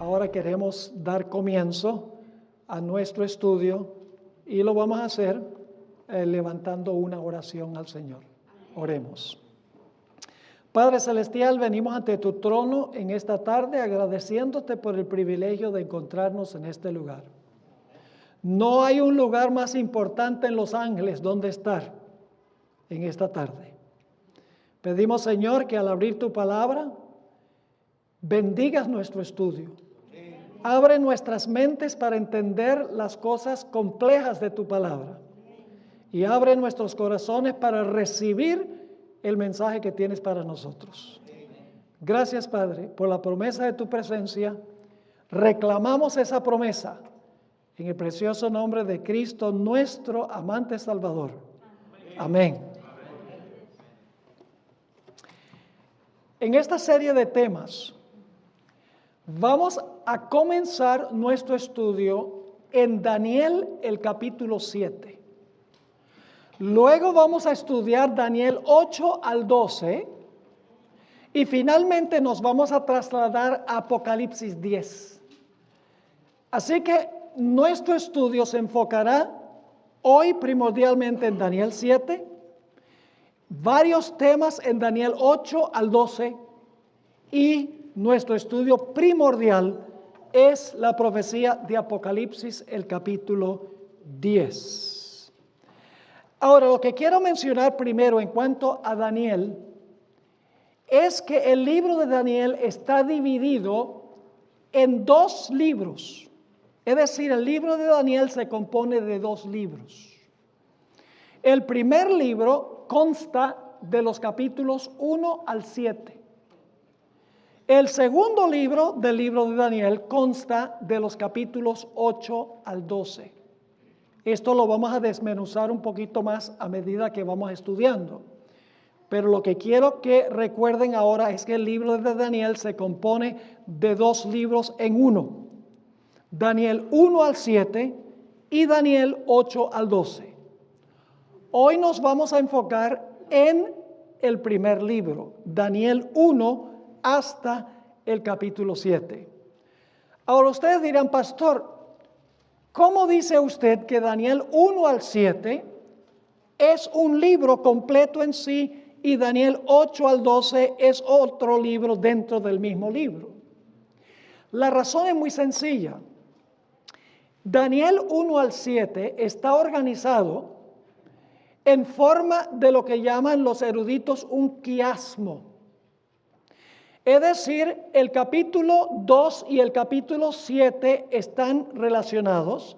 Ahora queremos dar comienzo a nuestro estudio y lo vamos a hacer levantando una oración al Señor. Oremos. Padre Celestial, venimos ante tu trono en esta tarde agradeciéndote por el privilegio de encontrarnos en este lugar. No hay un lugar más importante en Los Ángeles donde estar en esta tarde. Pedimos, Señor, que al abrir tu palabra, bendigas nuestro estudio. Abre nuestras mentes para entender las cosas complejas de tu palabra. Y abre nuestros corazones para recibir el mensaje que tienes para nosotros. Gracias, Padre, por la promesa de tu presencia. Reclamamos esa promesa en el precioso nombre de Cristo, nuestro amante Salvador. Amén. En esta serie de temas, vamos a comenzar nuestro estudio en Daniel, el capítulo 7. Luego vamos a estudiar Daniel 8 al 12 y finalmente nos vamos a trasladar a Apocalipsis 10. Así que nuestro estudio se enfocará hoy primordialmente en Daniel 7, varios temas en Daniel 8 al 12 y nuestro estudio primordial es la profecía de Apocalipsis, el capítulo 10. Ahora, lo que quiero mencionar primero en cuanto a Daniel es que el libro de Daniel está dividido en dos libros. Es decir, el libro de Daniel se compone de dos libros. El primer libro consta de los capítulos 1 al 7. El segundo libro del libro de Daniel consta de los capítulos 8 al 12. Esto lo vamos a desmenuzar un poquito más a medida que vamos estudiando. Pero lo que quiero que recuerden ahora es que el libro de Daniel se compone de dos libros en uno. Daniel 1 al 7 y Daniel 8 al 12. Hoy nos vamos a enfocar en el primer libro, Daniel 1 hasta el capítulo 7. Ahora ustedes dirán, pastor, ¿cómo dice usted que Daniel 1 al 7 es un libro completo en sí y Daniel 8 al 12 es otro libro dentro del mismo libro? La razón es muy sencilla. Daniel 1 al 7 está organizado en forma de lo que llaman los eruditos un quiasmo. Es decir, el capítulo 2 y el capítulo 7 están relacionados.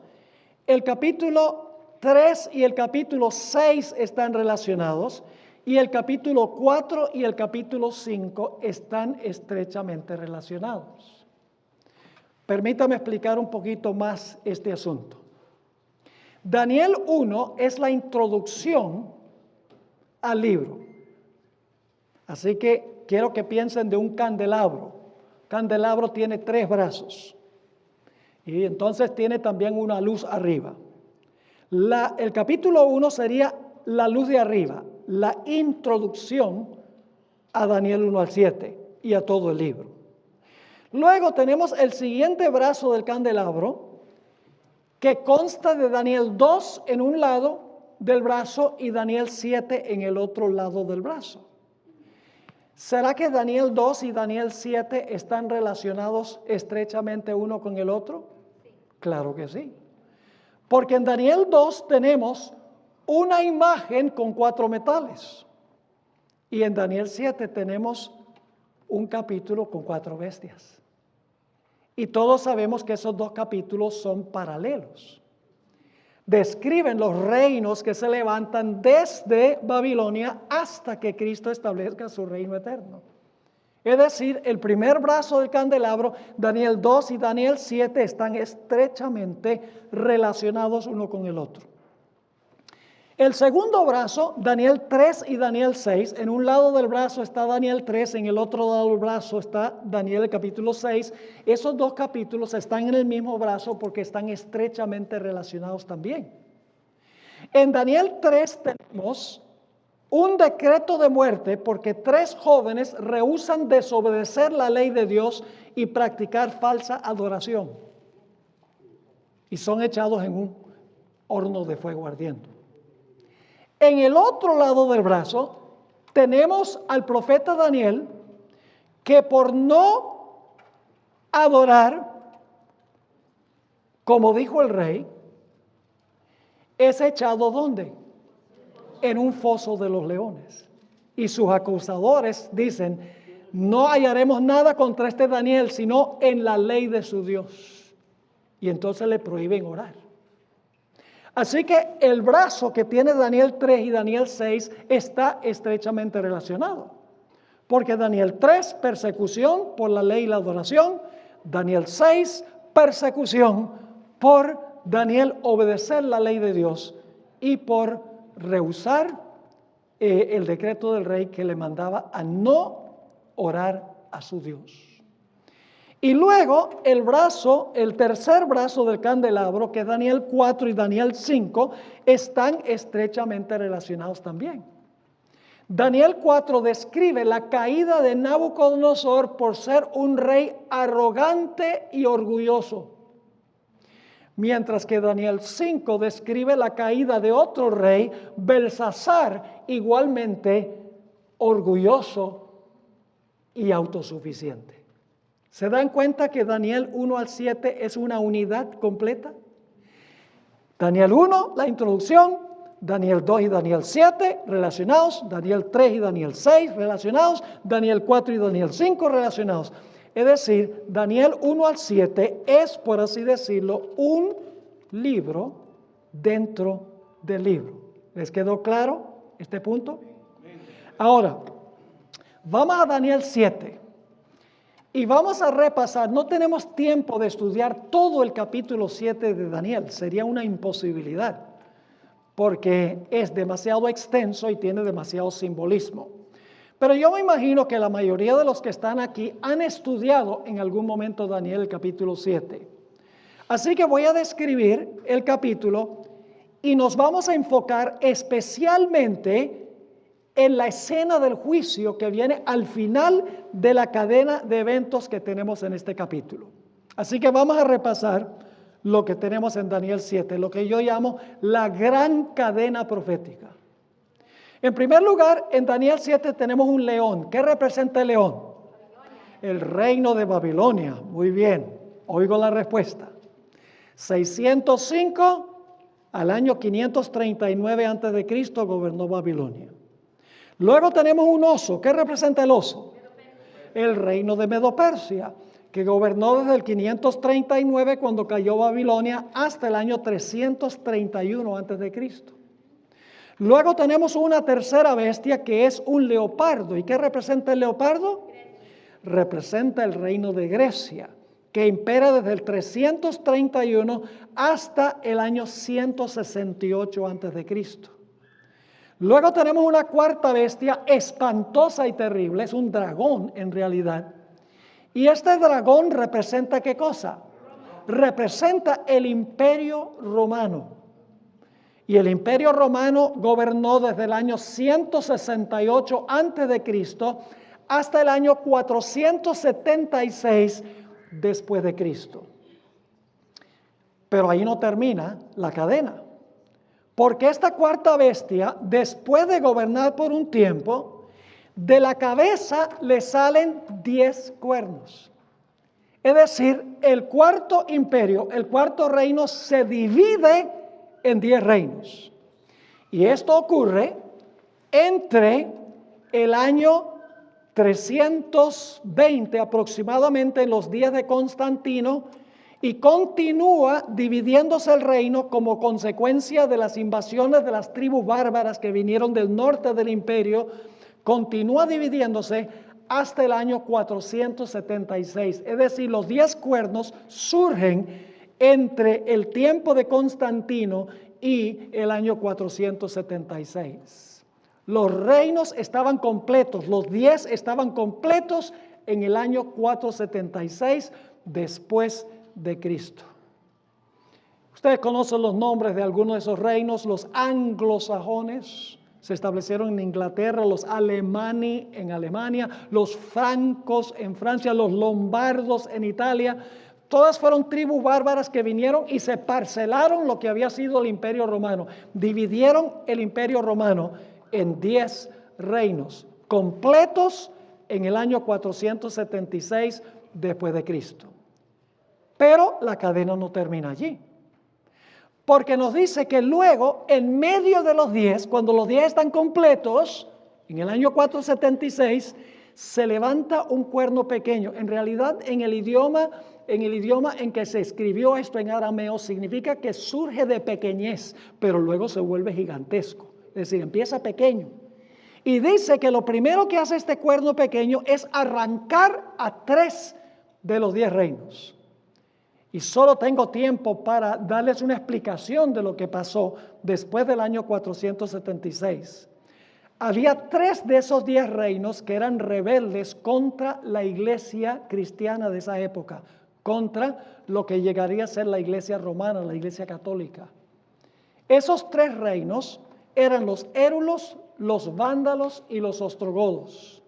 El capítulo 3 y el capítulo 6 están relacionados. Y el capítulo 4 y el capítulo 5 están estrechamente relacionados. Permítame explicar un poquito más este asunto. Daniel 1 es la introducción al libro. Así que quiero que piensen de un candelabro. Candelabro tiene 3 brazos. Y entonces tiene también una luz arriba. El capítulo 1 sería la luz de arriba, la introducción a Daniel 1 al 7 y a todo el libro. Luego tenemos el siguiente brazo del candelabro, que consta de Daniel 2 en un lado del brazo y Daniel 7 en el otro lado del brazo. ¿Será que Daniel 2 y Daniel 7 están relacionados estrechamente uno con el otro? Sí. Claro que sí. Porque en Daniel 2 tenemos una imagen con 4 metales. Y en Daniel 7 tenemos un capítulo con 4 bestias. Y todos sabemos que esos 2 capítulos son paralelos. Describen los reinos que se levantan desde Babilonia hasta que Cristo establezca su reino eterno. Es decir, el primer brazo del candelabro, Daniel 2 y Daniel 7, están estrechamente relacionados uno con el otro. El segundo brazo, Daniel 3 y Daniel 6, en un lado del brazo está Daniel 3, en el otro lado del brazo está Daniel el capítulo 6. Esos 2 capítulos están en el mismo brazo porque están estrechamente relacionados también. En Daniel 3 tenemos un decreto de muerte porque 3 jóvenes rehúsan desobedecer la ley de Dios y practicar falsa adoración. Y son echados en un horno de fuego ardiendo. En el otro lado del brazo tenemos al profeta Daniel, que por no adorar, como dijo el rey, es echado ¿dónde? En un foso de los leones. Y sus acusadores dicen, no hallaremos nada contra este Daniel, sino en la ley de su Dios. Y entonces le prohíben orar. Así que el brazo que tiene Daniel 3 y Daniel 6 está estrechamente relacionado. Porque Daniel 3, persecución por la ley y la adoración. Daniel 6, persecución por Daniel obedecer la ley de Dios y por rehusar el decreto del rey que le mandaba a no orar a su Dios. Y luego el tercer brazo del candelabro, que es Daniel 4 y Daniel 5, están estrechamente relacionados también. Daniel 4 describe la caída de Nabucodonosor por ser un rey arrogante y orgulloso. Mientras que Daniel 5 describe la caída de otro rey, Belsasar, igualmente orgulloso y autosuficiente. ¿Se dan cuenta que Daniel 1 al 7 es una unidad completa? Daniel 1, la introducción, Daniel 2 y Daniel 7 relacionados, Daniel 3 y Daniel 6 relacionados, Daniel 4 y Daniel 5 relacionados. Es decir, Daniel 1 al 7 es, por así decirlo, un libro dentro del libro. ¿Les quedó claro este punto? Ahora, vamos a Daniel 7 y vamos a repasar. No tenemos tiempo de estudiar todo el capítulo 7 de Daniel, sería una imposibilidad, porque es demasiado extenso y tiene demasiado simbolismo. Pero yo me imagino que la mayoría de los que están aquí han estudiado en algún momento Daniel el capítulo 7. Así que voy a describir el capítulo y nos vamos a enfocar especialmente en la escena del juicio que viene al final de la cadena de eventos que tenemos en este capítulo. Así que vamos a repasar lo que tenemos en Daniel 7, lo que yo llamo la gran cadena profética. En primer lugar, en Daniel 7 tenemos un león. ¿Qué representa el león? El reino de Babilonia. Muy bien, oigo la respuesta. 605 al año 539 a.C. gobernó Babilonia. Luego tenemos un oso. ¿Qué representa el oso? El reino de Medo-Persia, que gobernó desde el 539 cuando cayó Babilonia hasta el año 331 a.C. Luego tenemos una tercera bestia que es un leopardo. ¿Y qué representa el leopardo? Representa el reino de Grecia, que impera desde el 331 hasta el año 168 a.C. Luego tenemos una cuarta bestia espantosa y terrible, es un dragón en realidad. Y este dragón representa ¿qué cosa? Representa el Imperio Romano. Y el Imperio Romano gobernó desde el año 168 a.C. hasta el año 476 después de Cristo. Pero ahí no termina la cadena. Porque esta cuarta bestia, después de gobernar por un tiempo, de la cabeza le salen 10 cuernos. Es decir, el cuarto imperio, el cuarto reino se divide en 10 reinos. Y esto ocurre entre el año 320 aproximadamente, en los días de Constantino, y continúa dividiéndose el reino como consecuencia de las invasiones de las tribus bárbaras que vinieron del norte del imperio. Continúa dividiéndose hasta el año 476. Es decir, los 10 cuernos surgen entre el tiempo de Constantino y el año 476. Los reinos estaban completos, los 10 estaban completos en el año 476 después de Cristo. Ustedes conocen los nombres de algunos de esos reinos, los anglosajones, se establecieron en Inglaterra, los Alemanni en Alemania, los francos en Francia, los lombardos en Italia. Todas fueron tribus bárbaras que vinieron y se parcelaron lo que había sido el Imperio Romano. Dividieron el Imperio Romano en 10 reinos completos en el año 476 después de Cristo. Pero la cadena no termina allí. Porque nos dice que luego, en medio de los 10, cuando los 10 están completos, en el año 476, se levanta un cuerno pequeño. En realidad, en el idioma en que se escribió esto en arameo, significa que surge de pequeñez, pero luego se vuelve gigantesco. Es decir, empieza pequeño. Y dice que lo primero que hace este cuerno pequeño es arrancar a 3 de los 10 reinos. Y solo tengo tiempo para darles una explicación de lo que pasó después del año 476. Había 3 de esos 10 reinos que eran rebeldes contra la iglesia cristiana de esa época, contra lo que llegaría a ser la iglesia romana, la iglesia católica. Esos 3 reinos eran los érulos, los vándalos y los ostrogodos.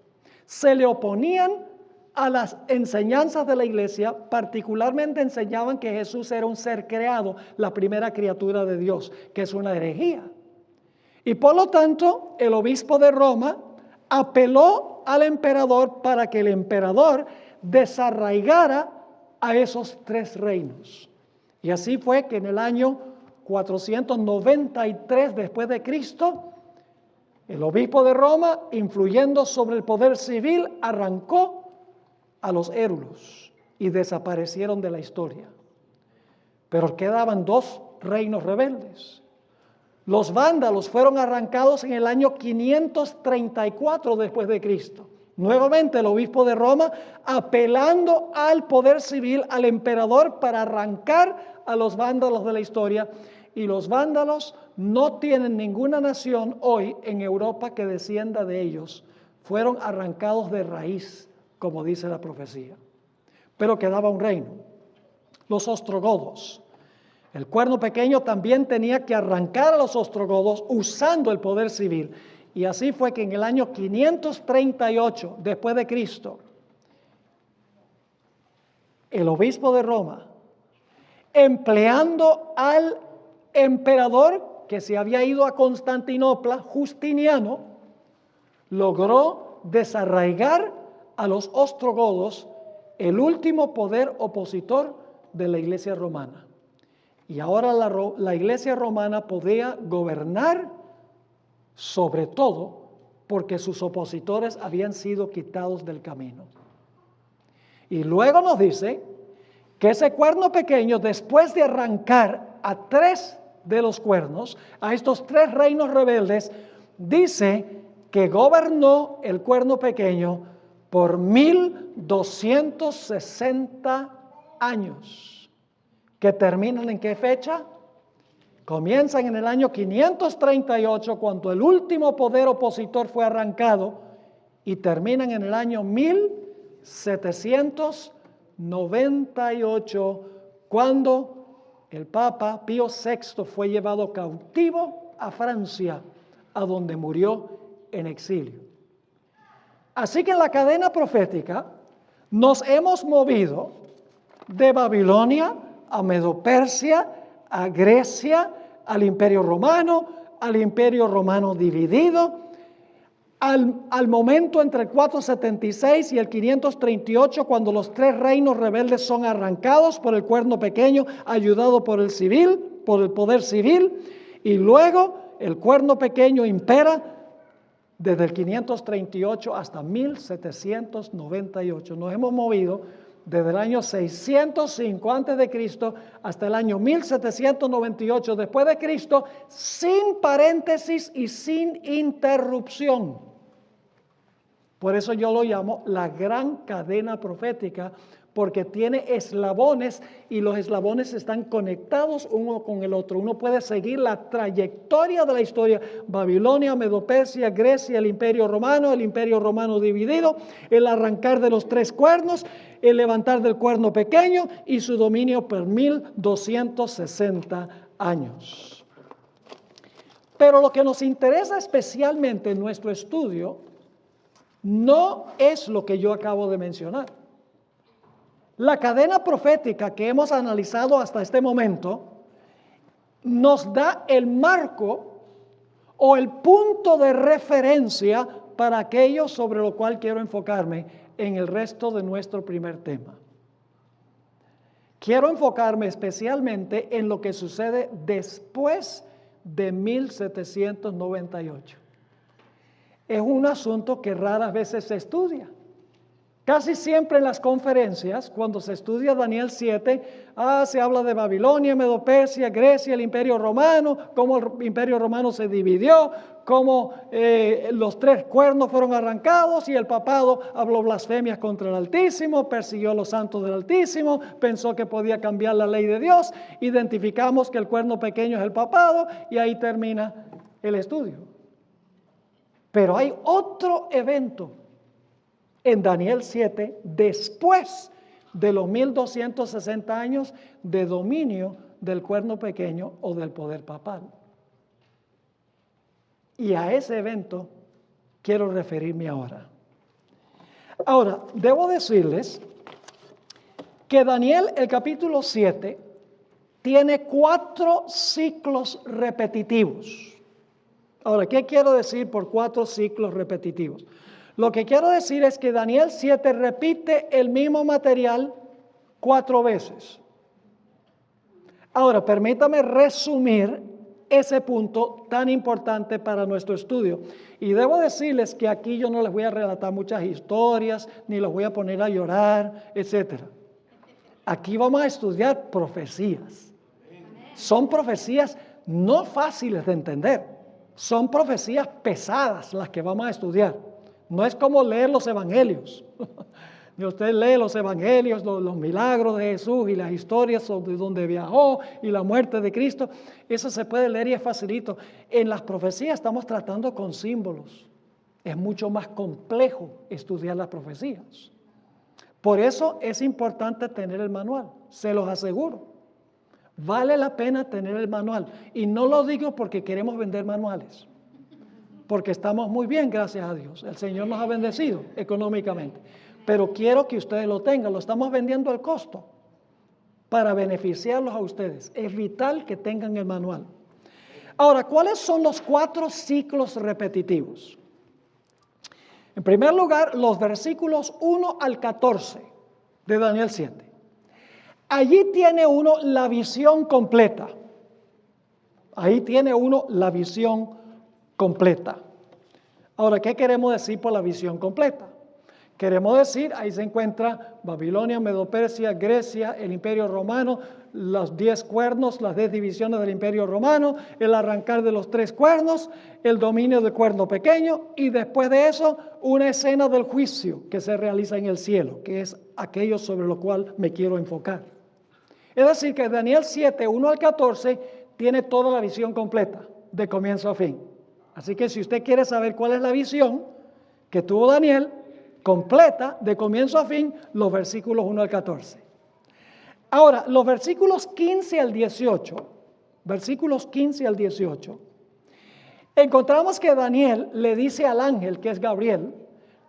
Se le oponían a las enseñanzas de la iglesia, particularmente enseñaban que Jesús era un ser creado, la primera criatura de Dios, que es una herejía. Y por lo tanto, el obispo de Roma apeló al emperador para que el emperador desarraigara a esos 3 reinos. Y así fue que en el año 493 después de Cristo, el obispo de Roma, influyendo sobre el poder civil, arrancó a los érulos y desaparecieron de la historia. Pero quedaban 2 reinos rebeldes. Los vándalos fueron arrancados en el año 534 después de Cristo. Nuevamente el obispo de Roma apelando al poder civil, al emperador, para arrancar a los vándalos de la historia. Y los vándalos no tienen ninguna nación hoy en Europa que descienda de ellos. Fueron arrancados de raíz, como dice la profecía. Pero quedaba un reino, los ostrogodos. El cuerno pequeño también tenía que arrancar a los ostrogodos usando el poder civil. Y así fue que en el año 538 después de Cristo, el obispo de Roma, empleando al emperador que se había ido a Constantinopla, Justiniano, logró desarraigar a los ostrogodos, el último poder opositor de la iglesia romana. Y ahora la iglesia romana podía gobernar sobre todo porque sus opositores habían sido quitados del camino. Y luego nos dice que ese cuerno pequeño, después de arrancar a 3 de los cuernos, a estos 3 reinos rebeldes, dice que gobernó el cuerno pequeño por 1260 años, que terminan ¿en qué fecha? Comienzan en el año 538, cuando el último poder opositor fue arrancado, y terminan en el año 1798, cuando el Papa Pío VI fue llevado cautivo a Francia, a donde murió en exilio. Así que en la cadena profética nos hemos movido de Babilonia a Medo-Persia, a Grecia, al Imperio Romano dividido, al momento entre el 476 y el 538, cuando los 3 reinos rebeldes son arrancados por el cuerno pequeño, ayudado por el poder civil, y luego el cuerno pequeño impera desde el 538 hasta 1798. Nos hemos movido desde el año 605 antes de Cristo hasta el año 1798 después de Cristo, sin paréntesis y sin interrupción. Por eso yo lo llamo la gran cadena profética, porque tiene eslabones y los eslabones están conectados uno con el otro. Uno puede seguir la trayectoria de la historia: Babilonia, Medo-Persia, Grecia, el Imperio Romano dividido, el arrancar de los 3 cuernos, el levantar del cuerno pequeño y su dominio por 1260 años. Pero lo que nos interesa especialmente en nuestro estudio no es lo que yo acabo de mencionar. La cadena profética que hemos analizado hasta este momento nos da el marco o el punto de referencia para aquello sobre lo cual quiero enfocarme en el resto de nuestro primer tema. Quiero enfocarme especialmente en lo que sucede después de 1798. Es un asunto que raras veces se estudia. Casi siempre en las conferencias, cuando se estudia Daniel 7, se habla de Babilonia, Medo-Persia, Grecia, el Imperio Romano, cómo el Imperio Romano se dividió, cómo los 3 cuernos fueron arrancados y el papado habló blasfemias contra el Altísimo, persiguió a los santos del Altísimo, pensó que podía cambiar la ley de Dios, identificamos que el cuerno pequeño es el papado y ahí termina el estudio. Pero hay otro evento en Daniel 7, después de los 1260 años de dominio del cuerno pequeño o del poder papal. Y a ese evento quiero referirme ahora. Ahora, debo decirles que Daniel, el capítulo 7, tiene 4 ciclos repetitivos. Ahora, ¿qué quiero decir por 4 ciclos repetitivos? Lo que quiero decir es que Daniel 7 repite el mismo material 4 veces. Ahora, permítame resumir ese punto tan importante para nuestro estudio. Y debo decirles que aquí yo no les voy a relatar muchas historias, ni los voy a poner a llorar, etc. Aquí vamos a estudiar profecías. Son profecías no fáciles de entender. Son profecías pesadas las que vamos a estudiar. No es como leer los evangelios. Y usted lee los evangelios, los milagros de Jesús y las historias sobre donde viajó y la muerte de Cristo. Eso se puede leer y es facilito. En las profecías estamos tratando con símbolos. Es mucho más complejo estudiar las profecías. Por eso es importante tener el manual, se los aseguro. Vale la pena tener el manual. Y no lo digo porque queremos vender manuales. Porque estamos muy bien, gracias a Dios. El Señor nos ha bendecido económicamente. Pero quiero que ustedes lo tengan. Lo estamos vendiendo al costo para beneficiarlos a ustedes. Es vital que tengan el manual. Ahora, ¿cuáles son los 4 ciclos repetitivos? En primer lugar, los versículos 1 al 14 de Daniel 7. Allí tiene uno la visión completa. Ahí tiene uno la visión completa. Ahora, ¿qué queremos decir por la visión completa? Queremos decir, ahí se encuentra Babilonia, Medo-Persia, Grecia, el Imperio Romano, los 10 cuernos, las 10 divisiones del Imperio Romano, el arrancar de los 3 cuernos, el dominio del cuerno pequeño y después de eso una escena del juicio que se realiza en el cielo, que es aquello sobre lo cual me quiero enfocar. Es decir, que Daniel 7, 1 al 14 tiene toda la visión completa, de comienzo a fin. Así que si usted quiere saber cuál es la visión que tuvo Daniel, completa, de comienzo a fin, los versículos 1 al 14. Ahora, los versículos 15 al 18, encontramos que Daniel le dice al ángel, que es Gabriel,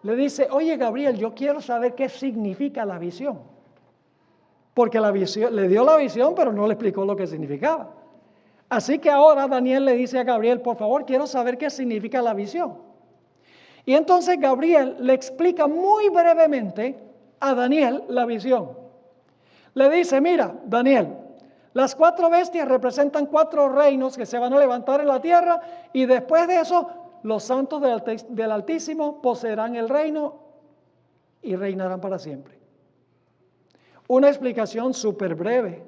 le dice, oye Gabriel, yo quiero saber qué significa la visión. Porque la visión, le dio la visión, pero no le explicó lo que significaba. Así que ahora Daniel le dice a Gabriel, por favor, quiero saber qué significa la visión. Y entonces Gabriel le explica muy brevemente a Daniel la visión. Le dice, mira, Daniel, las 4 bestias representan 4 reinos que se van a levantar en la tierra y después de eso los santos del Altísimo poseerán el reino y reinarán para siempre. Una explicación súper breve.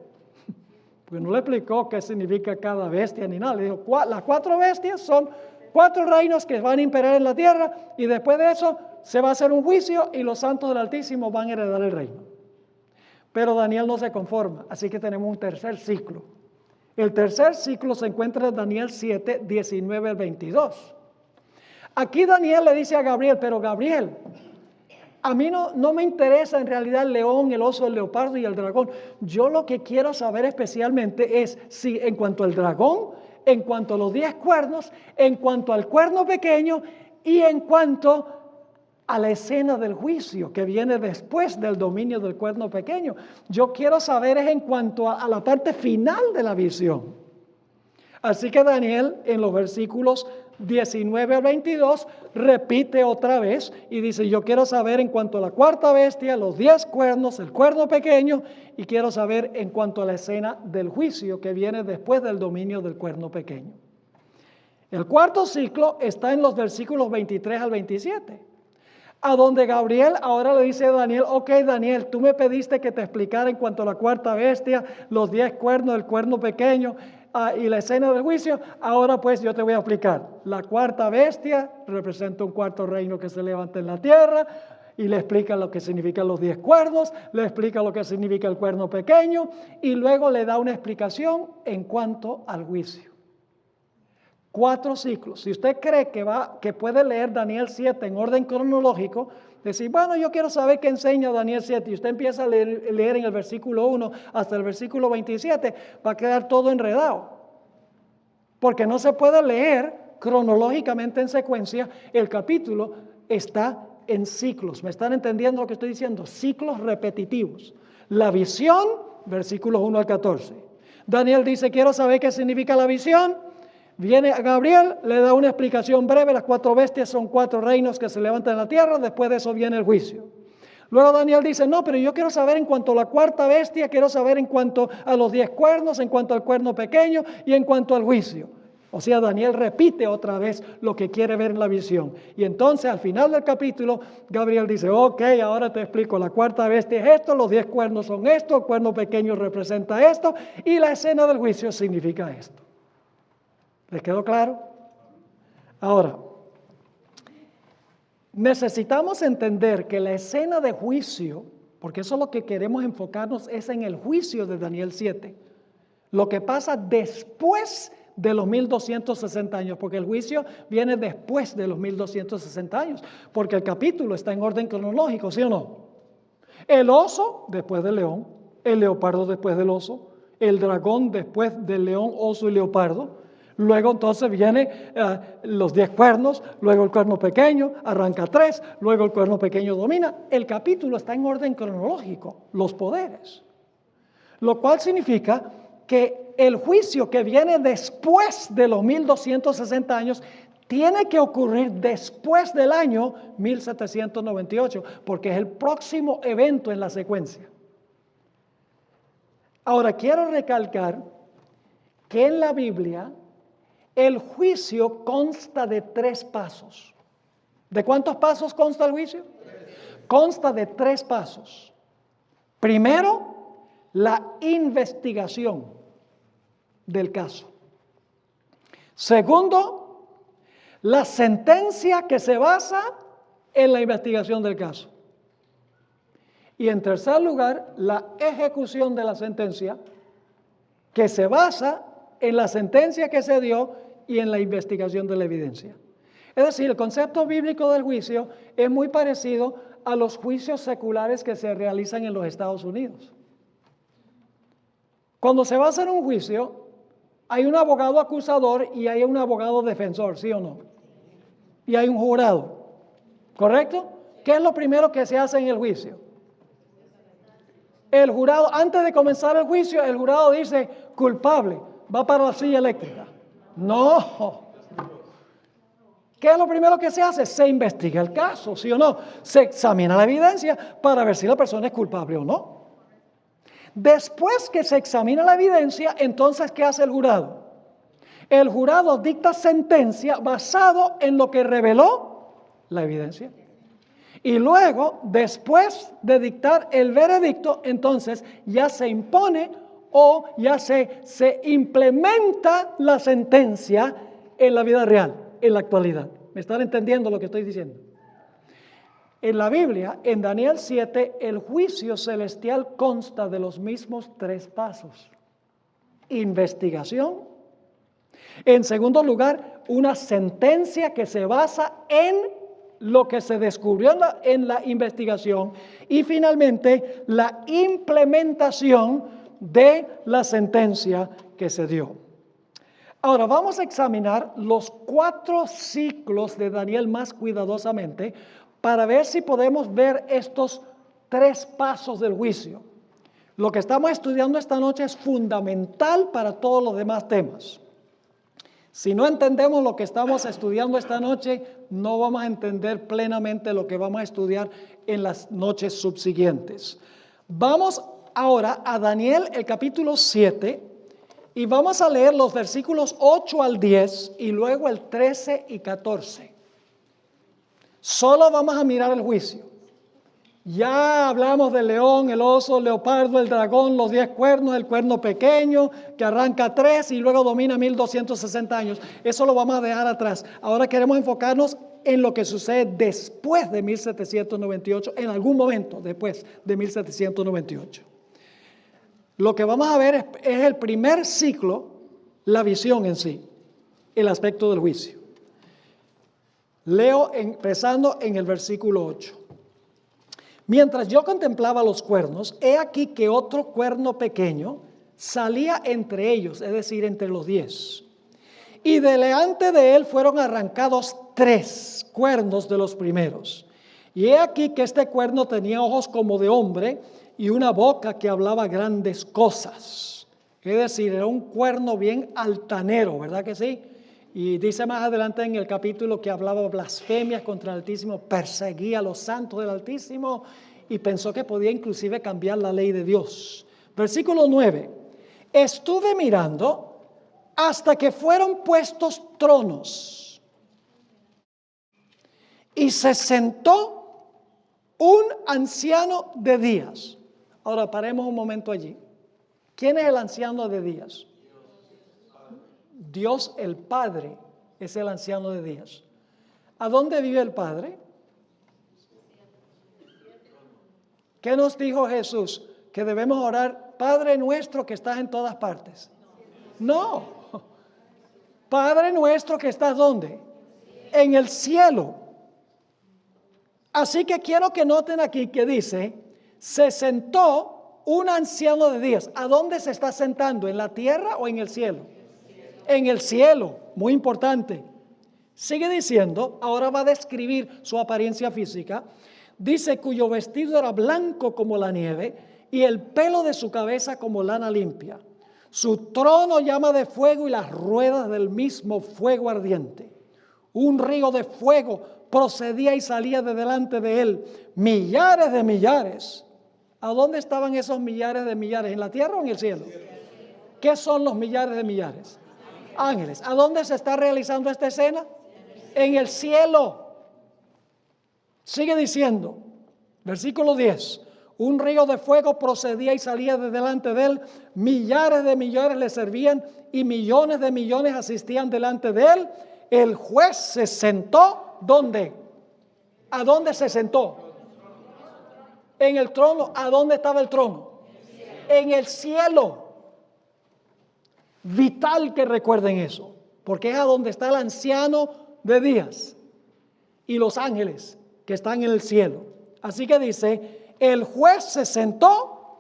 Porque no le explicó qué significa cada bestia ni nada. Le dijo, las 4 bestias son 4 reinos que van a imperar en la tierra y después de eso se va a hacer un juicio y los santos del Altísimo van a heredar el reino. Pero Daniel no se conforma, así que tenemos un tercer ciclo. El tercer ciclo se encuentra en Daniel 7, 19 al 22. Aquí Daniel le dice a Gabriel, pero Gabriel, a mí no me interesa en realidad el león, el oso, el leopardo y el dragón. Yo lo que quiero saber especialmente es si en cuanto al dragón, en cuanto a los 10 cuernos, en cuanto al cuerno pequeño y en cuanto a la escena del juicio que viene después del dominio del cuerno pequeño. Yo quiero saber es en cuanto a la parte final de la visión. Así que Daniel en los versículos 19 al 22 repite otra vez y dice, yo quiero saber en cuanto a la cuarta bestia, los 10 cuernos, el cuerno pequeño, y quiero saber en cuanto a la escena del juicio que viene después del dominio del cuerno pequeño. El cuarto ciclo está en los versículos 23 al 27, a donde Gabriel ahora le dice a Daniel, ok Daniel, tú me pediste que te explicara en cuanto a la cuarta bestia, los 10 cuernos, el cuerno pequeño, y la escena del juicio, ahora pues yo te voy a explicar. La cuarta bestia representa un cuarto reino que se levanta en la tierra y le explica lo que significan los 10 cuernos, le explica lo que significa el cuerno pequeño y luego le da una explicación en cuanto al juicio. 4 ciclos. Si usted cree que puede leer Daniel 7 en orden cronológico, decir, bueno, yo quiero saber qué enseña Daniel 7, y usted empieza a leer en el versículo 1 hasta el versículo 27, va a quedar todo enredado. Porque no se puede leer cronológicamente en secuencia, el capítulo está en ciclos. ¿Me están entendiendo lo que estoy diciendo? Ciclos repetitivos. La visión, versículos 1 al 14. Daniel dice, quiero saber qué significa la visión. Viene Gabriel, le da una explicación breve, las 4 bestias son 4 reinos que se levantan en la tierra, después de eso viene el juicio. Luego Daniel dice, no, pero yo quiero saber en cuanto a la cuarta bestia, quiero saber en cuanto a los 10 cuernos, en cuanto al cuerno pequeño y en cuanto al juicio. O sea, Daniel repite otra vez lo que quiere ver en la visión. Y entonces al final del capítulo, Gabriel dice, ok, ahora te explico, la cuarta bestia es esto, los 10 cuernos son esto, el cuerno pequeño representa esto y la escena del juicio significa esto. ¿Les quedó claro? Ahora, necesitamos entender que la escena de juicio, porque eso es lo que queremos enfocarnos, es en el juicio de Daniel 7. Lo que pasa después de los 1260 años, porque el juicio viene después de los 1260 años, porque el capítulo está en orden cronológico, ¿sí o no? El oso después del león, el leopardo después del oso, el dragón después del león, oso y leopardo. Luego entonces viene los 10 cuernos, luego el cuerno pequeño, arranca 3, luego el cuerno pequeño domina. El capítulo está en orden cronológico, los poderes. Lo cual significa que el juicio que viene después de los 1260 años tiene que ocurrir después del año 1798, porque es el próximo evento en la secuencia. Ahora quiero recalcar que en la Biblia el juicio consta de 3 pasos. ¿De cuántos pasos consta el juicio? Consta de 3 pasos. Primero, la investigación del caso. Segundo, la sentencia que se basa en la investigación del caso. Y en tercer lugar, la ejecución de la sentencia que se basa en la sentencia que se dio y en la investigación de la evidencia. Es decir, el concepto bíblico del juicio es muy parecido a los juicios seculares que se realizan en los Estados Unidos. Cuando se va a hacer un juicio, hay un abogado acusador y hay un abogado defensor, ¿sí o no? Y hay un jurado, ¿correcto? ¿Qué es lo primero que se hace en el juicio? El jurado, antes de comenzar el juicio, el jurado dice, culpable, va para la silla eléctrica. No. ¿Qué es lo primero que se hace? Se investiga el caso, ¿sí o no? Se examina la evidencia para ver si la persona es culpable o no. Después que se examina la evidencia, entonces, ¿qué hace el jurado? El jurado dicta sentencia basado en lo que reveló la evidencia. Y luego, después de dictar el veredicto, entonces ya se impone o ya se implementa la sentencia en la vida real, en la actualidad. ¿Me están entendiendo lo que estoy diciendo? En la Biblia, en Daniel 7, el juicio celestial consta de los mismos 3 pasos. Investigación. En segundo lugar, una sentencia que se basa en lo que se descubrió en la investigación. Y finalmente, la implementación de la sentencia que se dio. Ahora vamos a examinar los 4 ciclos de Daniel más cuidadosamente para ver si podemos ver estos 3 pasos del juicio. Lo que estamos estudiando esta noche es fundamental para todos los demás temas. Si no entendemos lo que estamos estudiando esta noche, no vamos a entender plenamente lo que vamos a estudiar en las noches subsiguientes. Vamos ahora a Daniel, el capítulo 7, y vamos a leer los versículos 8 al 10 y luego el 13 y 14. Solo vamos a mirar el juicio. Ya hablamos del león, el oso, el leopardo, el dragón, los 10 cuernos, el cuerno pequeño que arranca 3 y luego domina 1260 años. Eso lo vamos a dejar atrás. Ahora queremos enfocarnos en lo que sucede después de 1798, en algún momento después de 1798. Lo que vamos a ver es el primer ciclo, la visión en sí, el aspecto del juicio. Leo empezando en el versículo 8. Mientras yo contemplaba los cuernos, he aquí que otro cuerno pequeño salía entre ellos, es decir, entre los 10. Y delante de él fueron arrancados 3 cuernos de los primeros. Y he aquí que este cuerno tenía ojos como de hombre y una boca que hablaba grandes cosas. Es decir, era un cuerno bien altanero, ¿verdad que sí? Y dice más adelante en el capítulo que hablaba blasfemias contra el Altísimo, perseguía a los santos del Altísimo y pensó que podía inclusive cambiar la ley de Dios. Versículo 9. Estuve mirando hasta que fueron puestos tronos y se sentó un anciano de días. Ahora paremos un momento allí. ¿Quién es el anciano de días? Dios el Padre es el anciano de días. ¿A dónde vive el Padre? ¿Qué nos dijo Jesús? Que debemos orar, Padre nuestro que estás en todas partes. No. Padre nuestro que estás ¿dónde? En el cielo. Así que quiero que noten aquí que dice, se sentó un anciano de días. ¿A dónde se está sentando? ¿En la tierra o en el cielo? En el cielo, muy importante. Sigue diciendo, ahora va a describir su apariencia física. Dice, cuyo vestido era blanco como la nieve y el pelo de su cabeza como lana limpia. Su trono llama de fuego y las ruedas del mismo fuego ardiente. Un río de fuego procedía y salía de delante de él. Millares de millares. ¿A dónde estaban esos millares de millares? ¿En la tierra o en el cielo? ¿Qué son los millares de millares? Ángeles. ¿A dónde se está realizando esta escena? En el cielo. Sigue diciendo, versículo 10. Un río de fuego procedía y salía de delante de él. Millares de millares le servían y millones de millones asistían delante de él. El juez se sentó, ¿dónde? ¿A dónde se sentó? En el trono. ¿A dónde estaba el trono? En el cielo. Vital que recuerden eso, porque es a donde está el anciano de días y los ángeles que están en el cielo. Así que dice, el juez se sentó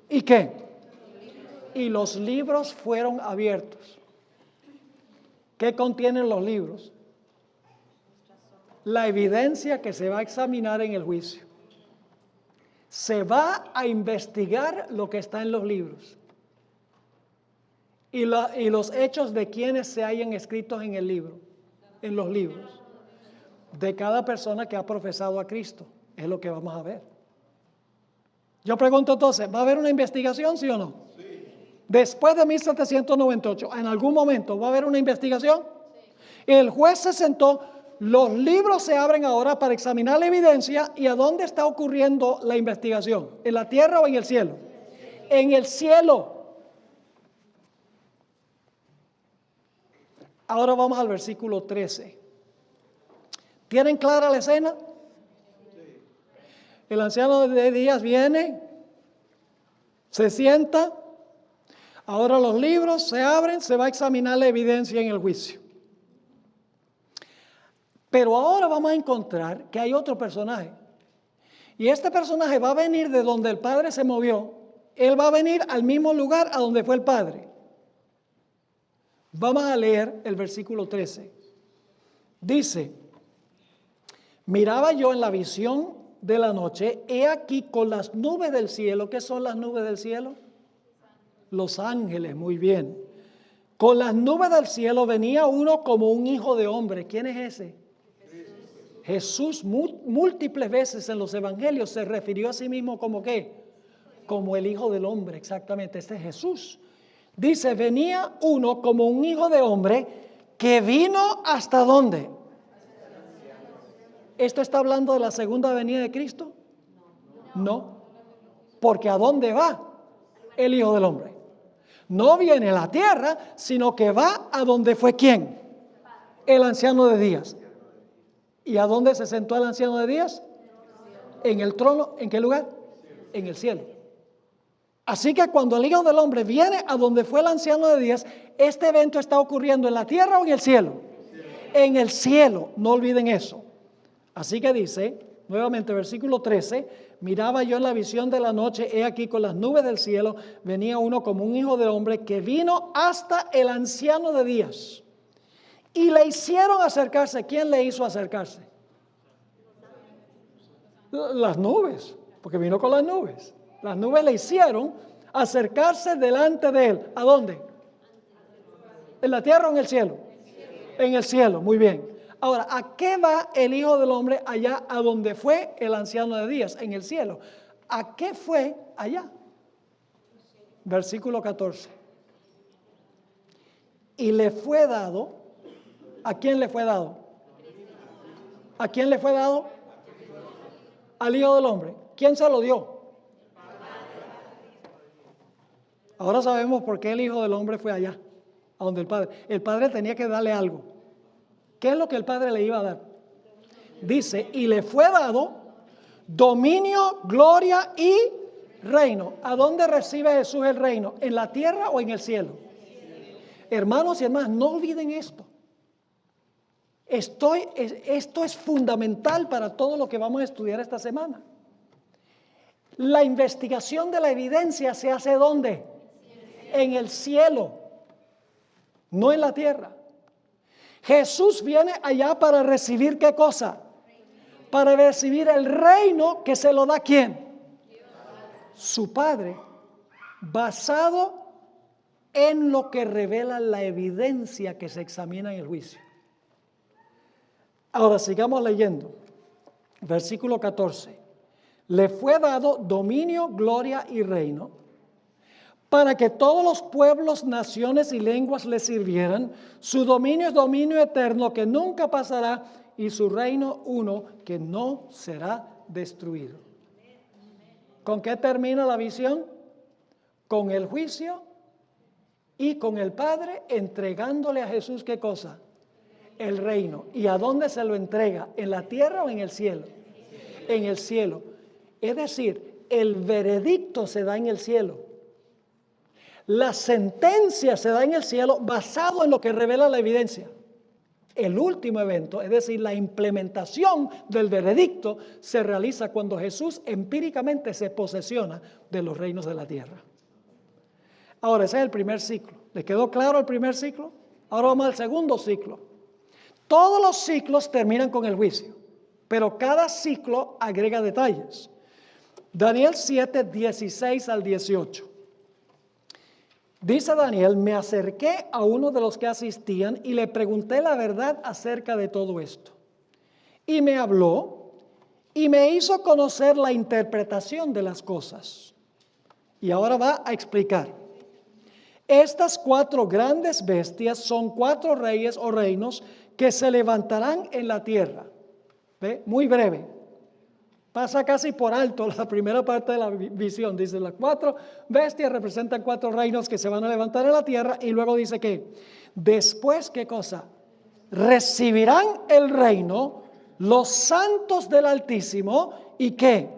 ¿y qué? Y los libros fueron abiertos. ¿Qué contienen los libros? La evidencia que se va a examinar en el juicio. Se va a investigar lo que está en los libros. Y los hechos de quienes se hayan escritos en el libro, en los libros, de cada persona que ha profesado a Cristo, es lo que vamos a ver. Yo pregunto entonces, ¿va a haber una investigación, sí o no? Sí. Después de 1798, ¿en algún momento va a haber una investigación? Sí. El juez se sentó, los libros se abren ahora para examinar la evidencia. ¿Y a dónde está ocurriendo la investigación? ¿En la tierra o en el cielo? Sí. En el cielo. Ahora vamos al versículo 13. ¿Tienen clara la escena? Sí. El anciano de días viene, se sienta, ahora los libros se abren, se va a examinar la evidencia en el juicio. Pero ahora vamos a encontrar que hay otro personaje. Y este personaje va a venir de donde el Padre se movió. Él va a venir al mismo lugar a donde fue el Padre. Vamos a leer el versículo 13. Dice, miraba yo en la visión de la noche, he aquí con las nubes del cielo. ¿Qué son las nubes del cielo? Los ángeles, muy bien. Con las nubes del cielo venía uno como un hijo de hombre. ¿Quién es ese? Jesús múltiples veces en los evangelios se refirió a sí mismo como ¿qué? Como el hijo del hombre, exactamente. Este es Jesús. Dice, venía uno como un hijo de hombre que vino ¿hasta dónde? ¿Esto está hablando de la segunda venida de Cristo? No. Porque ¿a dónde va el hijo del hombre? No viene a la tierra, sino que va a donde fue ¿quién? El anciano de días. ¿Y a dónde se sentó el anciano de días? En el trono. ¿En qué lugar? En el cielo. Así que cuando el Hijo del Hombre viene a donde fue el anciano de días, este evento está ocurriendo en la tierra o en el cielo. En el cielo, no olviden eso. Así que dice, nuevamente versículo 13, miraba yo en la visión de la noche, he aquí con las nubes del cielo, venía uno como un hijo de hombre que vino hasta el anciano de días. Y le hicieron acercarse. ¿Quién le hizo acercarse? Las nubes, porque vino con las nubes. Las nubes le hicieron acercarse delante de él. ¿A dónde? ¿En la tierra o en el cielo? En el cielo, muy bien. Ahora, ¿a qué va el Hijo del Hombre allá a donde fue el anciano de días? En el cielo. ¿A qué fue allá? Versículo 14. Y le fue dado. ¿A quién le fue dado? ¿A quién le fue dado? Al Hijo del Hombre. ¿Quién se lo dio? Ahora sabemos por qué el Hijo del Hombre fue allá, a donde el Padre. El Padre tenía que darle algo. ¿Qué es lo que el Padre le iba a dar? Dice, y le fue dado dominio, gloria y reino. ¿A dónde recibe Jesús el reino? ¿En la tierra o en el cielo? Hermanos y hermanas, no olviden esto. Esto es fundamental para todo lo que vamos a estudiar esta semana. La investigación de la evidencia se hace ¿dónde? En el cielo, no en la tierra. Jesús viene allá para recibir ¿qué cosa? Para recibir el reino que se lo da ¿quién? Su Padre, basado en lo que revela la evidencia que se examina en el juicio. Ahora sigamos leyendo. Versículo 14. Le fue dado dominio, gloria y reino, para que todos los pueblos, naciones y lenguas le sirvieran. Su dominio es dominio eterno que nunca pasará y su reino uno que no será destruido. ¿Con qué termina la visión? Con el juicio y con el Padre entregándole a Jesús ¿qué cosa? El reino. ¿Y a dónde se lo entrega? ¿En la tierra o en el cielo? En el cielo. Es decir, el veredicto se da en el cielo. La sentencia se da en el cielo basado en lo que revela la evidencia. El último evento, es decir, la implementación del veredicto, se realiza cuando Jesús empíricamente se posesiona de los reinos de la tierra. Ahora, ese es el primer ciclo. ¿Le quedó claro el primer ciclo? Ahora vamos al segundo ciclo. Todos los ciclos terminan con el juicio, pero cada ciclo agrega detalles. Daniel 7, 16 al 18. Dice Daniel, me acerqué a uno de los que asistían y le pregunté la verdad acerca de todo esto. Y me habló y me hizo conocer la interpretación de las cosas. Y ahora va a explicar. Estas 4 grandes bestias son 4 reyes o reinos que se levantarán en la tierra. ¿Ve? Muy breve. Pasa casi por alto la primera parte de la visión. Dice, las 4 bestias representan 4 reinos que se van a levantar en la tierra. Y luego dice que después, ¿qué cosa? Recibirán el reino los santos del Altísimo. ¿Y qué?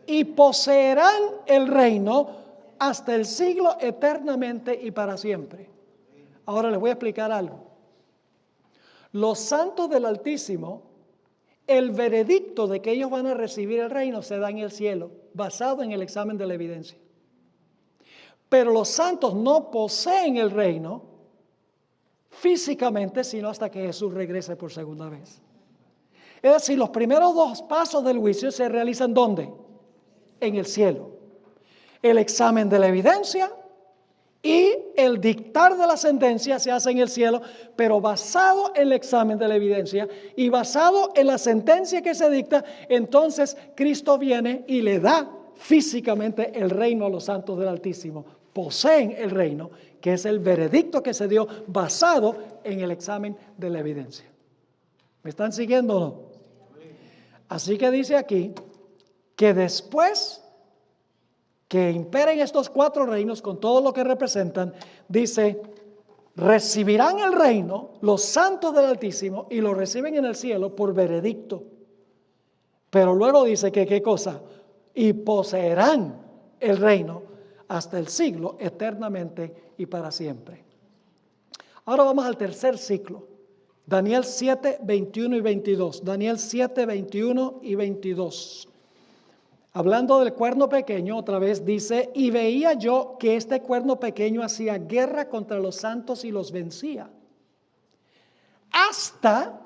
Y poseerán el reino hasta el siglo eternamente y para siempre. Ahora les voy a explicar algo. Los santos del Altísimo, el veredicto de que ellos van a recibir el reino se da en el cielo, basado en el examen de la evidencia. Pero los santos no poseen el reino físicamente, sino hasta que Jesús regrese por segunda vez. Es decir, los primeros dos pasos del juicio se realizan ¿dónde? En el cielo. El examen de la evidencia y el dictar de la sentencia se hace en el cielo, pero basado en el examen de la evidencia y basado en la sentencia que se dicta, entonces Cristo viene y le da físicamente el reino a los santos del Altísimo. Poseen el reino, que es el veredicto que se dio basado en el examen de la evidencia. ¿Me están siguiendo o no? Así que dice aquí que después que imperen estos cuatro reinos con todo lo que representan, dice, recibirán el reino los santos del Altísimo y lo reciben en el cielo por veredicto. Pero luego dice que ¿qué cosa? Y poseerán el reino hasta el siglo, eternamente y para siempre. Ahora vamos al tercer ciclo. Daniel 7, 21 y 22. Daniel 7, 21 y 22. Hablando del cuerno pequeño, otra vez dice, y veía yo que este cuerno pequeño hacía guerra contra los santos y los vencía. Hasta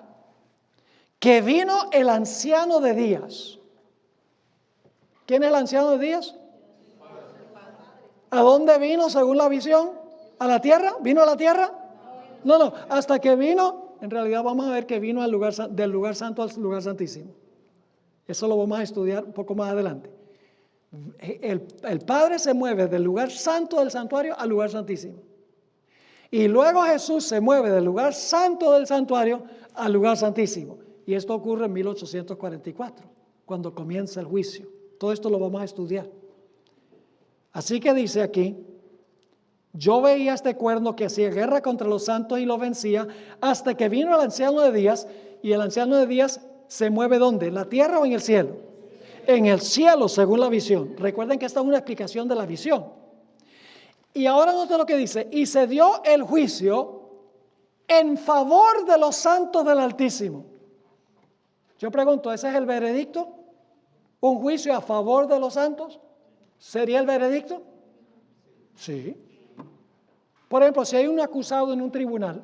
que vino el anciano de días. ¿Quién es el anciano de días? ¿A dónde vino según la visión? ¿A la tierra? ¿Vino a la tierra? No, hasta que vino, en realidad vamos a ver que vino al lugar, del lugar santo al lugar santísimo. Eso lo vamos a estudiar un poco más adelante. El Padre se mueve del lugar santo del santuario al lugar santísimo. Y luego Jesús se mueve del lugar santo del santuario al lugar santísimo. Y esto ocurre en 1844, cuando comienza el juicio. Todo esto lo vamos a estudiar. Así que dice aquí, yo veía este cuerno que hacía guerra contra los santos y los vencía, hasta que vino el anciano de días, y el anciano de días se mueve ¿dónde? ¿En la tierra o en el cielo? En el cielo, según la visión. Recuerden que esta es una explicación de la visión. Y ahora noten lo que dice, y se dio el juicio en favor de los santos del Altísimo. Yo pregunto, ¿ese es el veredicto? ¿Un juicio a favor de los santos? ¿Sería el veredicto? Sí. Por ejemplo, si hay un acusado en un tribunal,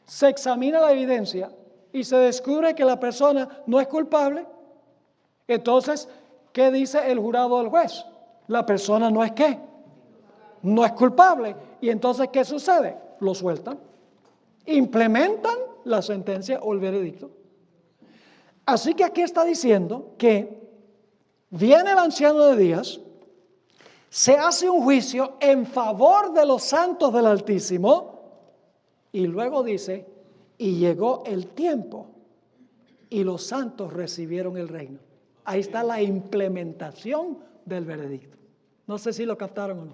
se examina la evidencia y se descubre que la persona no es culpable, entonces, ¿qué dice el jurado del juez? La persona no es ¿qué? No es culpable. Y entonces, ¿qué sucede? Lo sueltan. Implementan la sentencia o el veredicto. Así que aquí está diciendo que viene el anciano de días, se hace un juicio en favor de los santos del Altísimo y luego dice, y llegó el tiempo y los santos recibieron el reino. Ahí está la implementación del veredicto. No sé si lo captaron o no.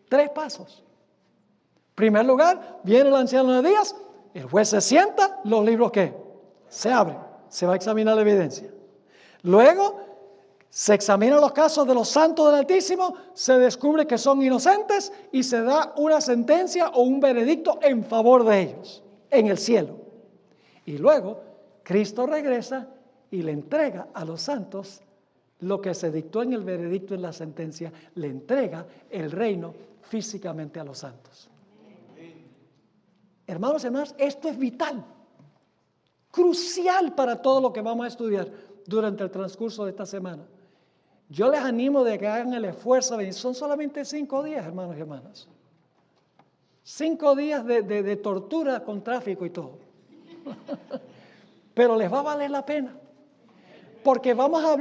3 pasos. En primer lugar, viene el anciano de días, el juez se sienta, los libros ¿qué? Se abren, se va a examinar la evidencia. Luego, se examinan los casos de los santos del Altísimo, se descubre que son inocentes y se da una sentencia o un veredicto en favor de ellos, en el cielo. Y luego, Cristo regresa y le entrega a los santos lo que se dictó en el veredicto, en la sentencia, le entrega el reino físicamente a los santos. Hermanos y hermanas, esto es vital, crucial para todo lo que vamos a estudiar durante el transcurso de esta semana. Yo les animo de que hagan el esfuerzo, son solamente 5 días, hermanos y hermanas. 5 días de tortura con tráfico y todo. Pero les va a valer la pena. Porque vamos a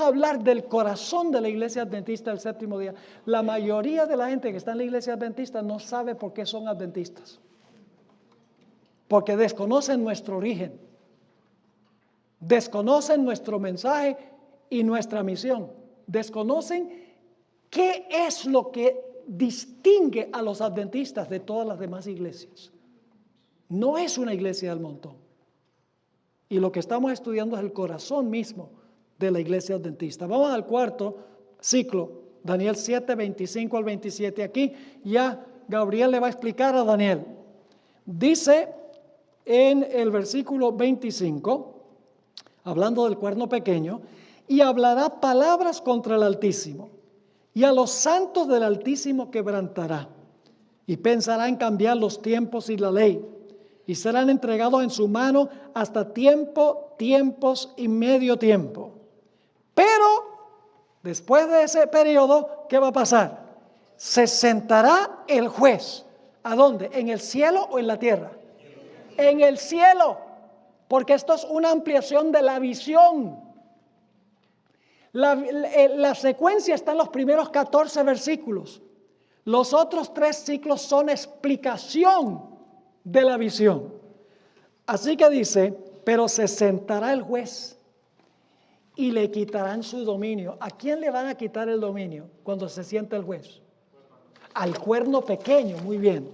hablar del corazón de la iglesia adventista del séptimo día. La mayoría de la gente que está en la iglesia adventista no sabe por qué son adventistas. Porque desconocen nuestro origen. Desconocen nuestro mensaje y nuestra misión. Desconocen qué es lo que distingue a los adventistas de todas las demás iglesias. No es una iglesia del montón. Y lo que estamos estudiando es el corazón mismo de la iglesia adventista. Vamos al cuarto ciclo, Daniel 7, 25 al 27. Aquí ya Gabriel le va a explicar a Daniel. Dice en el versículo 25, hablando del cuerno pequeño, y hablará palabras contra el Altísimo, y a los santos del Altísimo quebrantará, y pensará en cambiar los tiempos y la ley, y serán entregados en su mano hasta tiempo, tiempos y medio tiempo. Pero después de ese periodo, ¿qué va a pasar? Se sentará el juez. ¿A dónde? ¿En el cielo o en la tierra? En el cielo, porque esto es una ampliación de la visión. La secuencia está en los primeros 14 versículos. Los otros 3 ciclos son explicación de la visión. Así que dice, pero se sentará el juez y le quitarán su dominio. ¿A quién le van a quitar el dominio cuando se sienta el juez? Al cuerno pequeño, muy bien.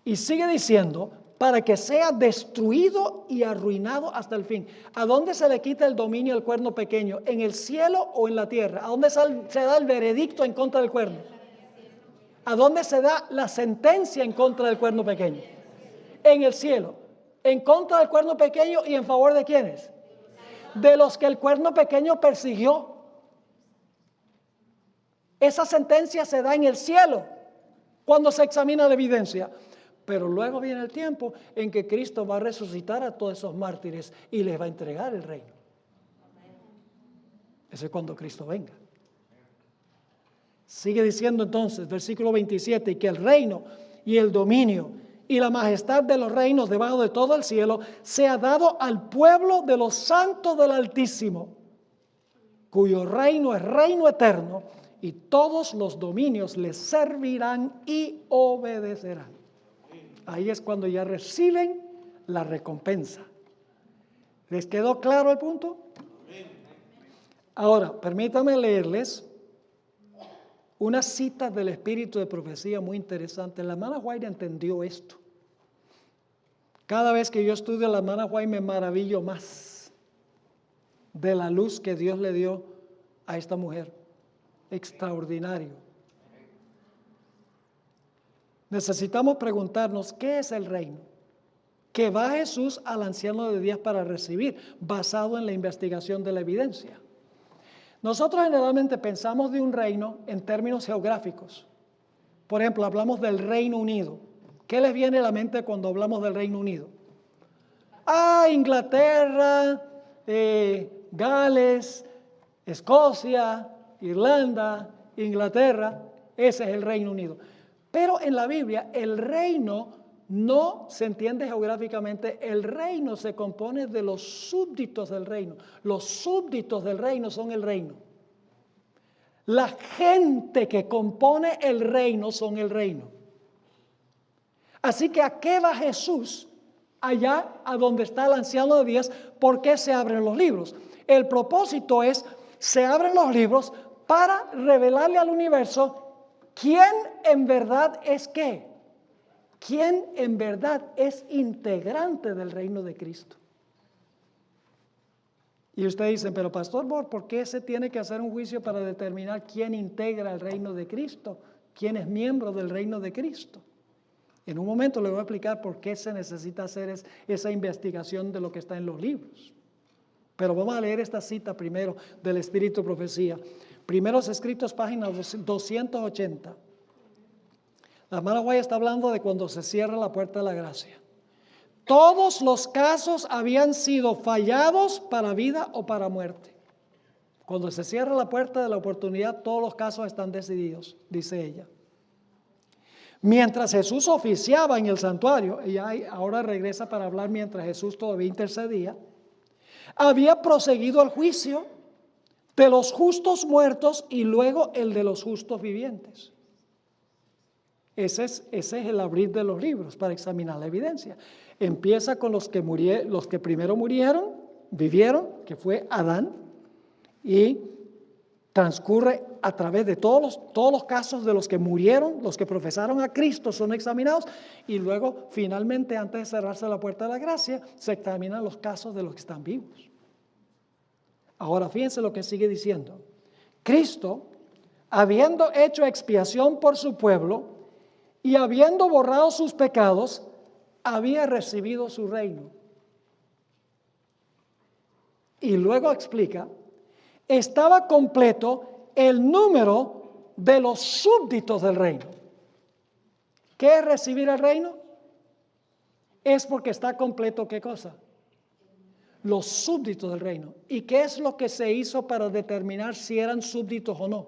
Y sigue diciendo, para que sea destruido y arruinado hasta el fin. ¿A dónde se le quita el dominio al cuerno pequeño? ¿En el cielo o en la tierra? ¿A dónde se da el veredicto en contra del cuerno? ¿A dónde se da la sentencia en contra del cuerno pequeño? En el cielo. ¿En contra del cuerno pequeño y en favor de quiénes? De los que el cuerno pequeño persiguió. Esa sentencia se da en el cielo cuando se examina la evidencia. Pero luego viene el tiempo en que Cristo va a resucitar a todos esos mártires y les va a entregar el reino. Ese es cuando Cristo venga. Sigue diciendo entonces, versículo 27, y que el reino y el dominio y la majestad de los reinos debajo de todo el cielo sea dado al pueblo de los santos del Altísimo, cuyo reino es reino eterno, y todos los dominios les servirán y obedecerán. Ahí es cuando ya reciben la recompensa. ¿Les quedó claro el punto? Ahora, permítanme leerles una cita del espíritu de profecía muy interesante. La hermana White entendió esto. Cada vez que yo estudio a la hermana White me maravillo más de la luz que Dios le dio a esta mujer. Extraordinario. Necesitamos preguntarnos, ¿qué es el reino? Que va Jesús al anciano de días para recibir, basado en la investigación de la evidencia. Nosotros generalmente pensamos de un reino en términos geográficos. Por ejemplo, hablamos del Reino Unido. ¿Qué les viene a la mente cuando hablamos del Reino Unido? Inglaterra, Gales, Escocia, Irlanda, Inglaterra. Ese es el Reino Unido. Pero en la Biblia el reino no se entiende geográficamente. El reino se compone de los súbditos del reino. Los súbditos del reino son el reino. La gente que compone el reino son el reino. Así que ¿a qué va Jesús? Allá a donde está el anciano de días. ¿Por qué se abren los libros? El propósito es, se abren los libros para revelarle al universo quién en verdad es qué. ¿Quién en verdad es integrante del reino de Cristo? Y ustedes dicen, pero Pastor Bor, ¿por qué se tiene que hacer un juicio para determinar quién integra el reino de Cristo? ¿Quién es miembro del reino de Cristo? En un momento les voy a explicar por qué se necesita hacer esa investigación de lo que está en los libros. Pero vamos a leer esta cita primero del Espíritu de Profecía. Primeros Escritos, página 280. La hermana White está hablando de cuando se cierra la puerta de la gracia. Todos los casos habían sido fallados para vida o para muerte. Cuando se cierra la puerta de la oportunidad, todos los casos están decididos, dice ella. Mientras Jesús oficiaba en el santuario, ella ahora regresa para hablar mientras Jesús todavía intercedía, había proseguido el juicio de los justos muertos y luego el de los justos vivientes. Ese es el abrir de los libros para examinar la evidencia. Empieza con los que primero vivieron, que fue Adán, y transcurre a través de todos los casos de los que murieron, los que profesaron a Cristo son examinados, y luego finalmente antes de cerrarse la puerta de la gracia se examinan los casos de los que están vivos. Ahora fíjense lo que sigue diciendo. Cristo, habiendo hecho expiación por su pueblo y habiendo borrado sus pecados, había recibido su reino. Y luego explica, estaba completo el número de los súbditos del reino. ¿Qué es recibir el reino? Es porque está completo, ¿qué cosa? Los súbditos del reino. ¿Y qué es lo que se hizo para determinar si eran súbditos o no?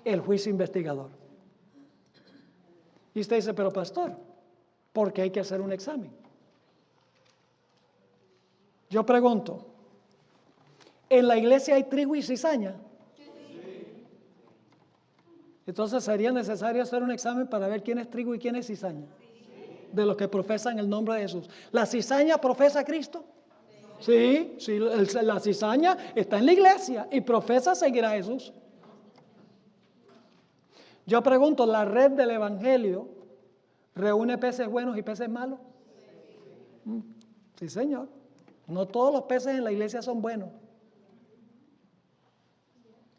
El juicio investigador. Y usted dice, pero pastor, ¿por qué hay que hacer un examen? Yo pregunto, ¿en la iglesia hay trigo y cizaña? Entonces sería necesario hacer un examen para ver quién es trigo y quién es cizaña. De los que profesan el nombre de Jesús. ¿La cizaña profesa a Cristo? Sí, la cizaña está en la iglesia y profesa seguir a Jesús. Yo pregunto, ¿la red del evangelio reúne peces buenos y peces malos? Sí, señor. No todos los peces en la iglesia son buenos.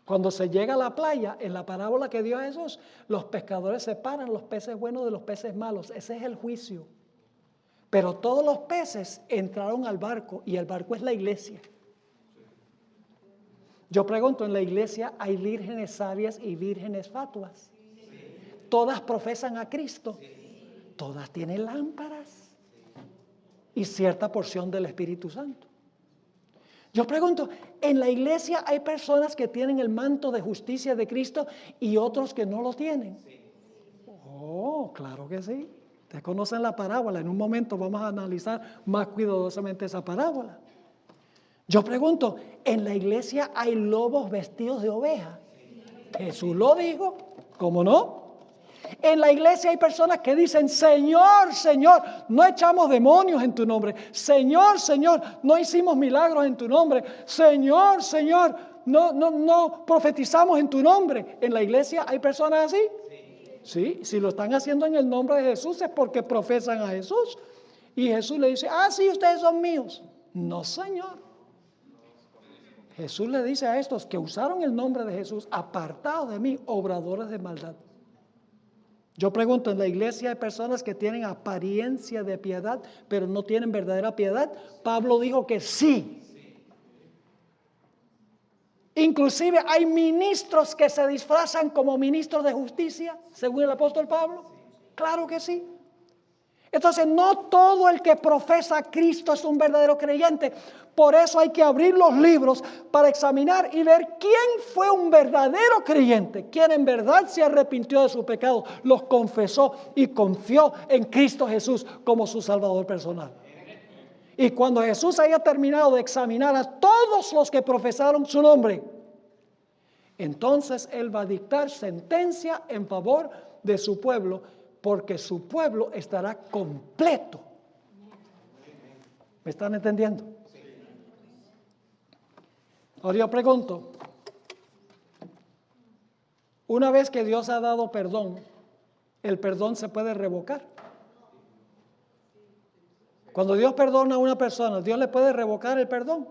Cuando se llega a la playa, en la parábola que dio a Jesús, los pescadores separan los peces buenos de los peces malos. Ese es el juicio. Pero todos los peces entraron al barco y el barco es la iglesia. Yo pregunto, ¿en la iglesia hay vírgenes sabias y vírgenes fatuas? ¿Todas profesan a Cristo? Todas tienen lámparas y cierta porción del Espíritu Santo. Yo pregunto, ¿en la iglesia hay personas que tienen el manto de justicia de Cristo y otros que no lo tienen? Oh, claro que sí. Ustedes conocen la parábola. En un momento vamos a analizar más cuidadosamente esa parábola. Yo pregunto, ¿en la iglesia hay lobos vestidos de oveja? Jesús lo dijo, ¿cómo no? En la iglesia hay personas que dicen, Señor, Señor, no echamos demonios en tu nombre. Señor, Señor, no hicimos milagros en tu nombre. Señor, Señor, no profetizamos en tu nombre. ¿En la iglesia hay personas así? Sí, si lo están haciendo en el nombre de Jesús es porque profesan a Jesús. Y Jesús le dice, sí, ustedes son míos. No, Señor. Jesús le dice a estos que usaron el nombre de Jesús, apartados de mí, obradores de maldad. Yo pregunto, ¿en la iglesia hay personas que tienen apariencia de piedad, pero no tienen verdadera piedad? Pablo dijo que sí. Inclusive hay ministros que se disfrazan como ministros de justicia, según el apóstol Pablo. Claro que sí. Entonces, no todo el que profesa a Cristo es un verdadero creyente. Por eso hay que abrir los libros para examinar y ver quién fue un verdadero creyente, quién en verdad se arrepintió de sus pecados, los confesó y confió en Cristo Jesús como su Salvador personal. Y cuando Jesús haya terminado de examinar a todos los que profesaron su nombre, entonces Él va a dictar sentencia en favor de su pueblo, porque su pueblo estará completo. ¿Me están entendiendo? Ahora yo pregunto, una vez que Dios ha dado perdón, ¿el perdón se puede revocar? Cuando Dios perdona a una persona, ¿Dios le puede revocar el perdón?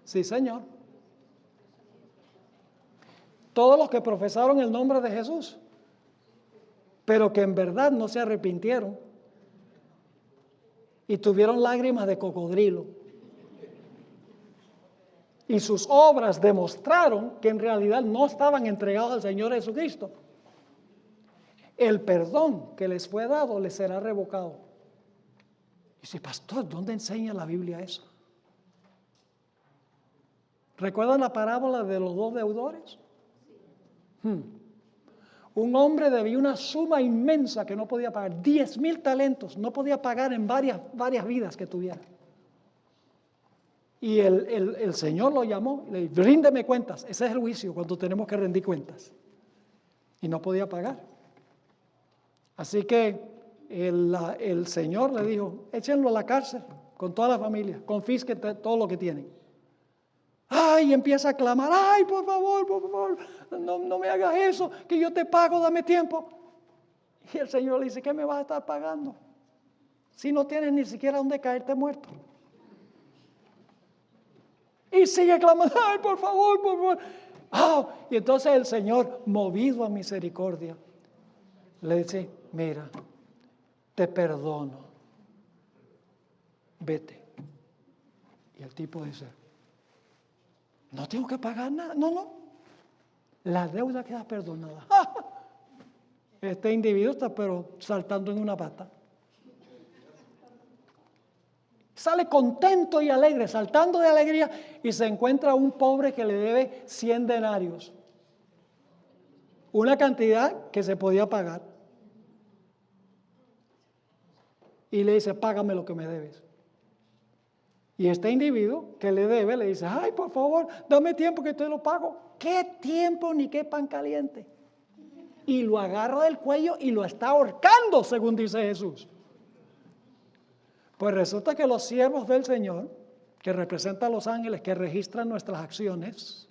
Sí, Señor. Todos los que profesaron el nombre de Jesús, pero que en verdad no se arrepintieron y tuvieron lágrimas de cocodrilo. Y sus obras demostraron que en realidad no estaban entregados al Señor Jesucristo. El perdón que les fue dado les será revocado. Y dice, pastor, ¿dónde enseña la Biblia eso? ¿Recuerdan la parábola de los dos deudores? Un hombre debía una suma inmensa que no podía pagar, 10,000 talentos, no podía pagar en varias vidas que tuviera. Y el Señor lo llamó, le dijo, ríndeme cuentas. Ese es el juicio, cuando tenemos que rendir cuentas. Y no podía pagar. Así que el Señor le dijo, échenlo a la cárcel con toda la familia, confisquen todo lo que tienen. Ay, empieza a clamar, ay, por favor, no me hagas eso, que yo te pago, dame tiempo. Y el Señor le dice, ¿qué me vas a estar pagando? Si no tienes ni siquiera dónde caerte muerto. Y sigue clamando, ay, por favor. Y entonces el Señor, movido a misericordia, le dice, mira, te perdono, vete. Y el tipo dice, no tengo que pagar nada, no, la deuda queda perdonada. Este individuo está pero saltando en una pata. Sale contento y alegre, saltando de alegría, y se encuentra un pobre que le debe 100 denarios. Una cantidad que se podía pagar. Y le dice, págame lo que me debes. Y este individuo que le debe le dice, ay, por favor, dame tiempo que te lo pago. ¿Qué tiempo ni qué pan caliente? Y lo agarra del cuello y lo está ahorcando, según dice Jesús. Pues resulta que los siervos del Señor, que representan a los ángeles que registran nuestras acciones,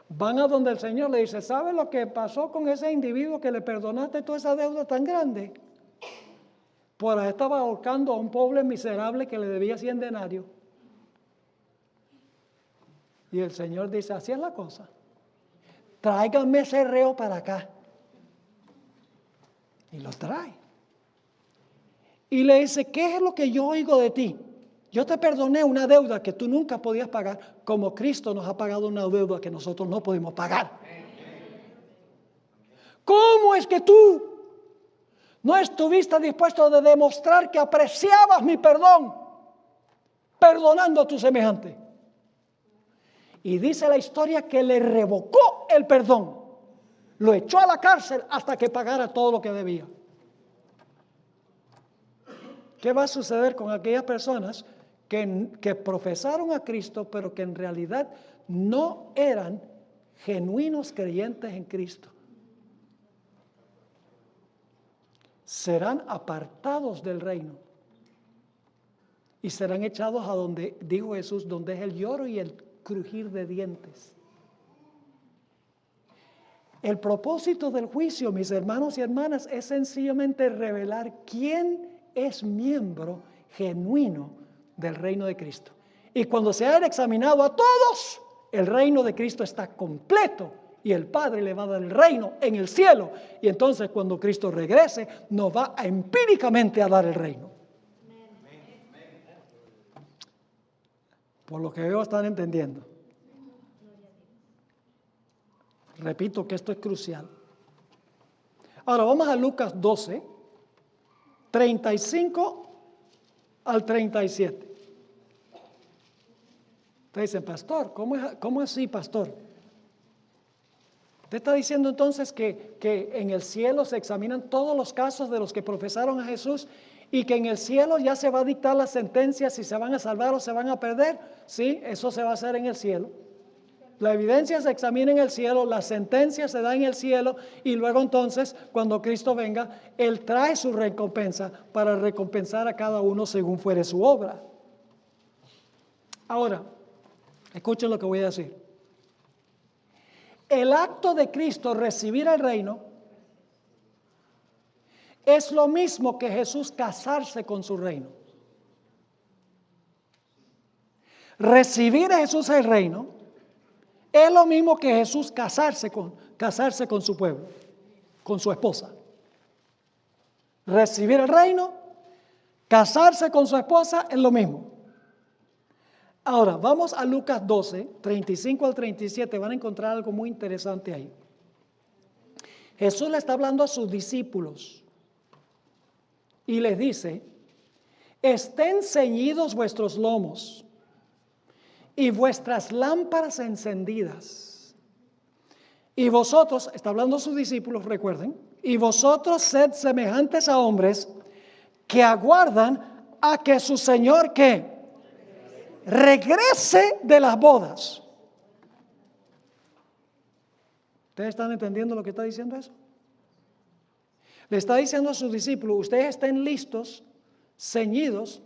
van a donde el Señor le dice, ¿sabe lo que pasó con ese individuo que le perdonaste toda esa deuda tan grande? Pues estaba ahorcando a un pobre miserable que le debía 100 denarios. Y el Señor dice, así es la cosa. Tráiganme ese reo para acá. Y lo trae. Y le dice, ¿qué es lo que yo oigo de ti? Yo te perdoné una deuda que tú nunca podías pagar, como Cristo nos ha pagado una deuda que nosotros no podemos pagar. ¿Cómo es que tú no estuviste dispuesto a demostrar que apreciabas mi perdón, perdonando a tu semejante? Y dice la historia que le revocó el perdón, lo echó a la cárcel hasta que pagara todo lo que debía. ¿Qué va a suceder con aquellas personas que profesaron a Cristo, pero que en realidad no eran genuinos creyentes en Cristo? Serán apartados del reino y serán echados a donde, dijo Jesús, donde es el lloro y el crujir de dientes. El propósito del juicio, mis hermanos y hermanas, es sencillamente revelar quién es miembro genuino del reino de Cristo. Y cuando se haya examinado a todos, el reino de Cristo está completo y el Padre le va a dar el reino en el cielo. Y entonces cuando Cristo regrese, nos va a empíricamente a dar el reino. Por lo que veo, están entendiendo. Repito que esto es crucial. Ahora vamos a Lucas 12, 35 al 37. Ustedes dicen, pastor, ¿cómo así, pastor? Usted está diciendo entonces que en el cielo se examinan todos los casos de los que profesaron a Jesús y que en el cielo ya se va a dictar la sentencia si se van a salvar o se van a perder. Sí, eso se va a hacer en el cielo. La evidencia se examina en el cielo, la sentencia se da en el cielo y luego entonces cuando Cristo venga, Él trae su recompensa para recompensar a cada uno según fuere su obra. Ahora, escuchen lo que voy a decir. El acto de Cristo recibir el reino es lo mismo que Jesús casarse con su reino. Recibir a Jesús el reino es lo mismo que Jesús casarse con su pueblo, con su esposa. Recibir el reino, casarse con su esposa es lo mismo. Ahora, vamos a Lucas 12, 35 al 37, van a encontrar algo muy interesante ahí. Jesús le está hablando a sus discípulos y les dice, estén ceñidos vuestros lomos y vuestras lámparas encendidas. Y vosotros, está hablando a sus discípulos, recuerden, y vosotros sed semejantes a hombres que aguardan a que su Señor, ¿qué? Regrese de las bodas. ¿Ustedes están entendiendo lo que está diciendo eso? Le está diciendo a sus discípulos, ustedes estén listos, ceñidos,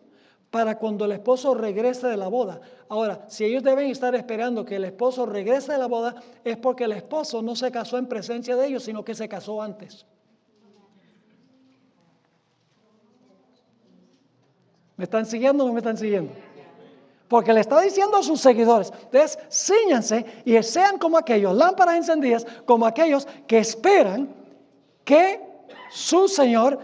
para cuando el esposo regrese de la boda. Ahora, si ellos deben estar esperando que el esposo regrese de la boda, es porque el esposo no se casó en presencia de ellos, sino que se casó antes. ¿Me están siguiendo o no me están siguiendo? Porque le está diciendo a sus seguidores, ustedes cíñanse y sean como aquellos, lámparas encendidas, como aquellos que esperan que su Señor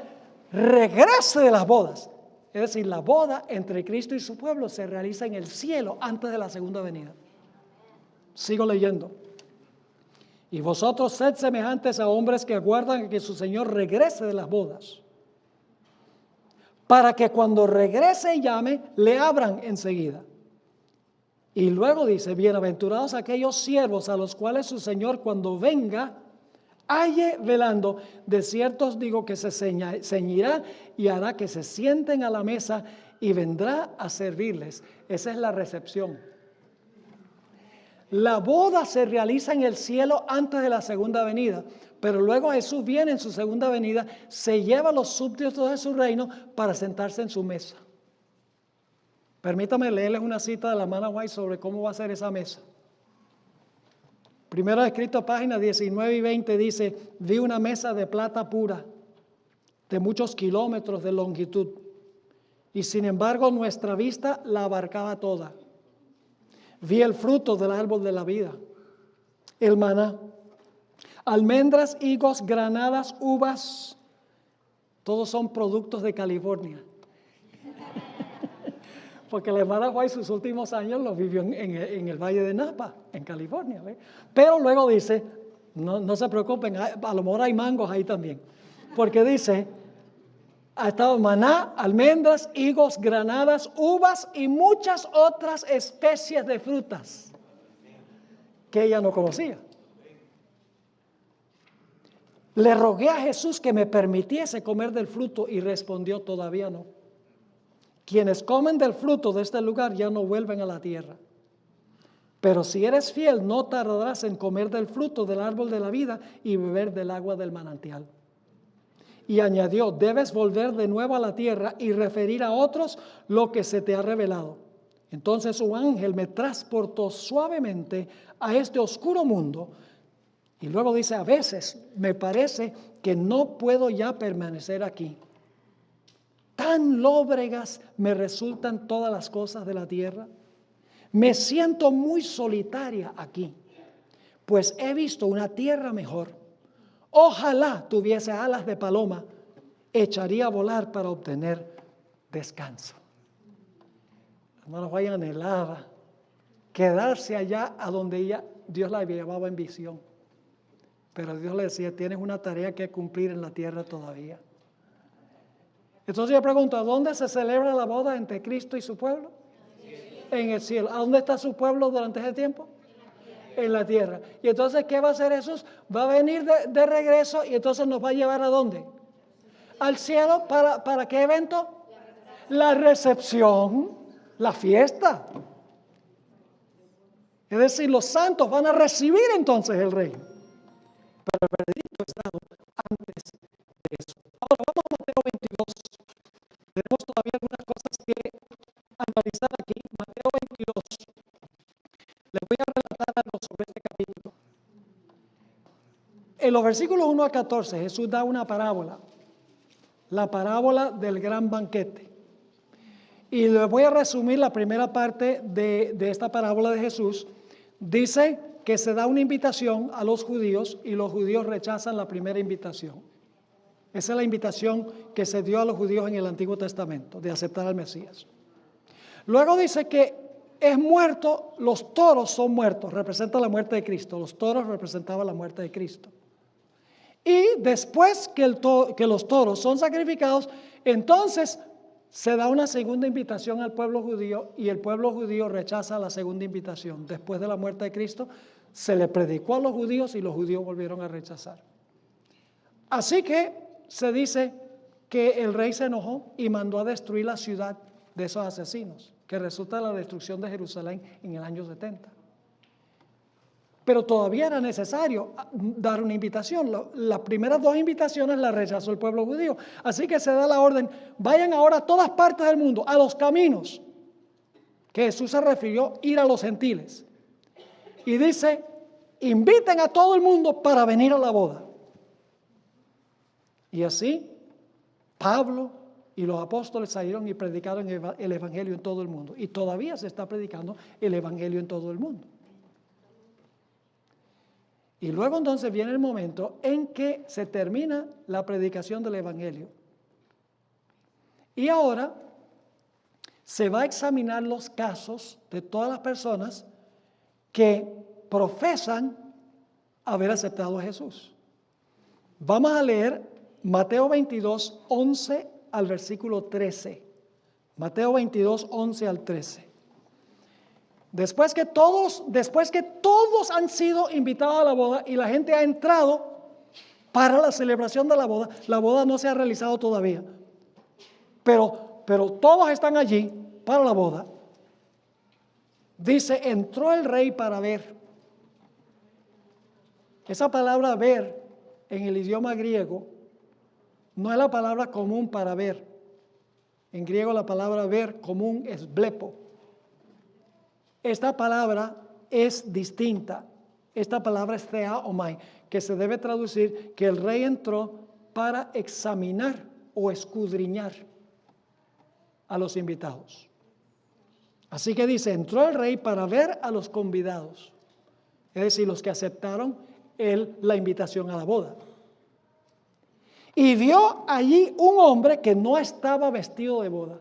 regrese de las bodas. Es decir, la boda entre Cristo y su pueblo se realiza en el cielo antes de la segunda venida. Sigo leyendo. Y vosotros sed semejantes a hombres que aguardan a que su Señor regrese de las bodas, para que cuando regrese y llame, le abran enseguida. Y luego dice, bienaventurados aquellos siervos a los cuales su Señor cuando venga, halle velando. De cierto os digo que se ceñirá y hará que se sienten a la mesa y vendrá a servirles. Esa es la recepción. La boda se realiza en el cielo antes de la segunda venida, pero luego Jesús viene en su segunda venida, se lleva a los súbditos de su reino para sentarse en su mesa. Permítame leerles una cita de la hermana White sobre cómo va a ser esa mesa. Primero escrito, páginas 19 y 20, dice, vi una mesa de plata pura, de muchos kilómetros de longitud, y sin embargo nuestra vista la abarcaba toda. Vi el fruto del árbol de la vida, el maná, almendras, higos, granadas, uvas, todos son productos de California. Porque la hermana White sus últimos años los vivió en el Valle de Napa, en California. ¿Ve? Pero luego dice, no se preocupen, a lo mejor hay mangos ahí también. Porque dice, ha estado maná, almendras, higos, granadas, uvas y muchas otras especies de frutas que ella no conocía. Le rogué a Jesús que me permitiese comer del fruto y respondió, todavía no. Quienes comen del fruto de este lugar ya no vuelven a la tierra. Pero si eres fiel, no tardarás en comer del fruto del árbol de la vida y beber del agua del manantial. Y añadió, debes volver de nuevo a la tierra y referir a otros lo que se te ha revelado. Entonces un ángel me transportó suavemente a este oscuro mundo. Y luego dice, a veces me parece que no puedo ya permanecer aquí. Tan lóbregas me resultan todas las cosas de la tierra. Me siento muy solitaria aquí, pues he visto una tierra mejor. Ojalá tuviese alas de paloma, echaría a volar para obtener descanso. Hermano, Juan anhelaba quedarse allá a donde Dios la llevaba en visión. Pero Dios le decía, tienes una tarea que cumplir en la tierra todavía. Entonces yo pregunto, ¿a dónde se celebra la boda entre Cristo y su pueblo? En el cielo. ¿A dónde está su pueblo durante ese tiempo? En la tierra. Y entonces, ¿qué va a hacer Jesús? Va a venir de regreso y entonces nos va a llevar ¿a dónde? Al cielo. ¿Para qué evento? La recepción, la fiesta. Es decir, los santos van a recibir entonces el reino. Pero el veredicto es dado antes de eso. Ahora vamos a Mateo 22. Tenemos todavía algunas cosas que analizar aquí. Mateo 22. Les voy a relatar algo sobre este capítulo. En los versículos 1 a 14, Jesús da una parábola. La parábola del gran banquete. Y les voy a resumir la primera parte de esta parábola de Jesús. Dice que se da una invitación a los judíos y los judíos rechazan la primera invitación. Esa es la invitación que se dio a los judíos en el Antiguo Testamento, de aceptar al Mesías. Luego dice que es muerto, los toros son muertos, representa la muerte de Cristo. Los toros representaban la muerte de Cristo. Y después que los toros son sacrificados, entonces se da una segunda invitación al pueblo judío y el pueblo judío rechaza la segunda invitación. Después de la muerte de Cristo, se le predicó a los judíos y los judíos volvieron a rechazar. Así que se dice que el rey se enojó y mandó a destruir la ciudad de esos asesinos, que resulta la destrucción de Jerusalén en el año 70. Pero todavía era necesario dar una invitación. Las primeras dos invitaciones las rechazó el pueblo judío. Así que se da la orden, vayan ahora a todas partes del mundo, a los caminos, que Jesús se refirió ir a los gentiles. Y dice, inviten a todo el mundo para venir a la boda. Y así, Pablo y los apóstoles salieron y predicaron el evangelio en todo el mundo. Y todavía se está predicando el evangelio en todo el mundo. Y luego entonces viene el momento en que se termina la predicación del evangelio. Y ahora se va a examinar los casos de todas las personas que profesan haber aceptado a Jesús. Vamos a leer Mateo 22, 11 al versículo 13. Mateo 22, 11 al 13. Después que todos han sido invitados a la boda y la gente ha entrado para la celebración de la boda no se ha realizado todavía, pero todos están allí para la boda. Dice, entró el rey para ver. Esa palabra ver en el idioma griego no es la palabra común para ver. En griego la palabra ver común es blepo. Esta palabra es distinta. Esta palabra es theaomai, que se debe traducir que el rey entró para examinar o escudriñar a los invitados. Así que dice, entró el rey para ver a los convidados, es decir, los que aceptaron la invitación a la boda. Y vio allí un hombre que no estaba vestido de boda.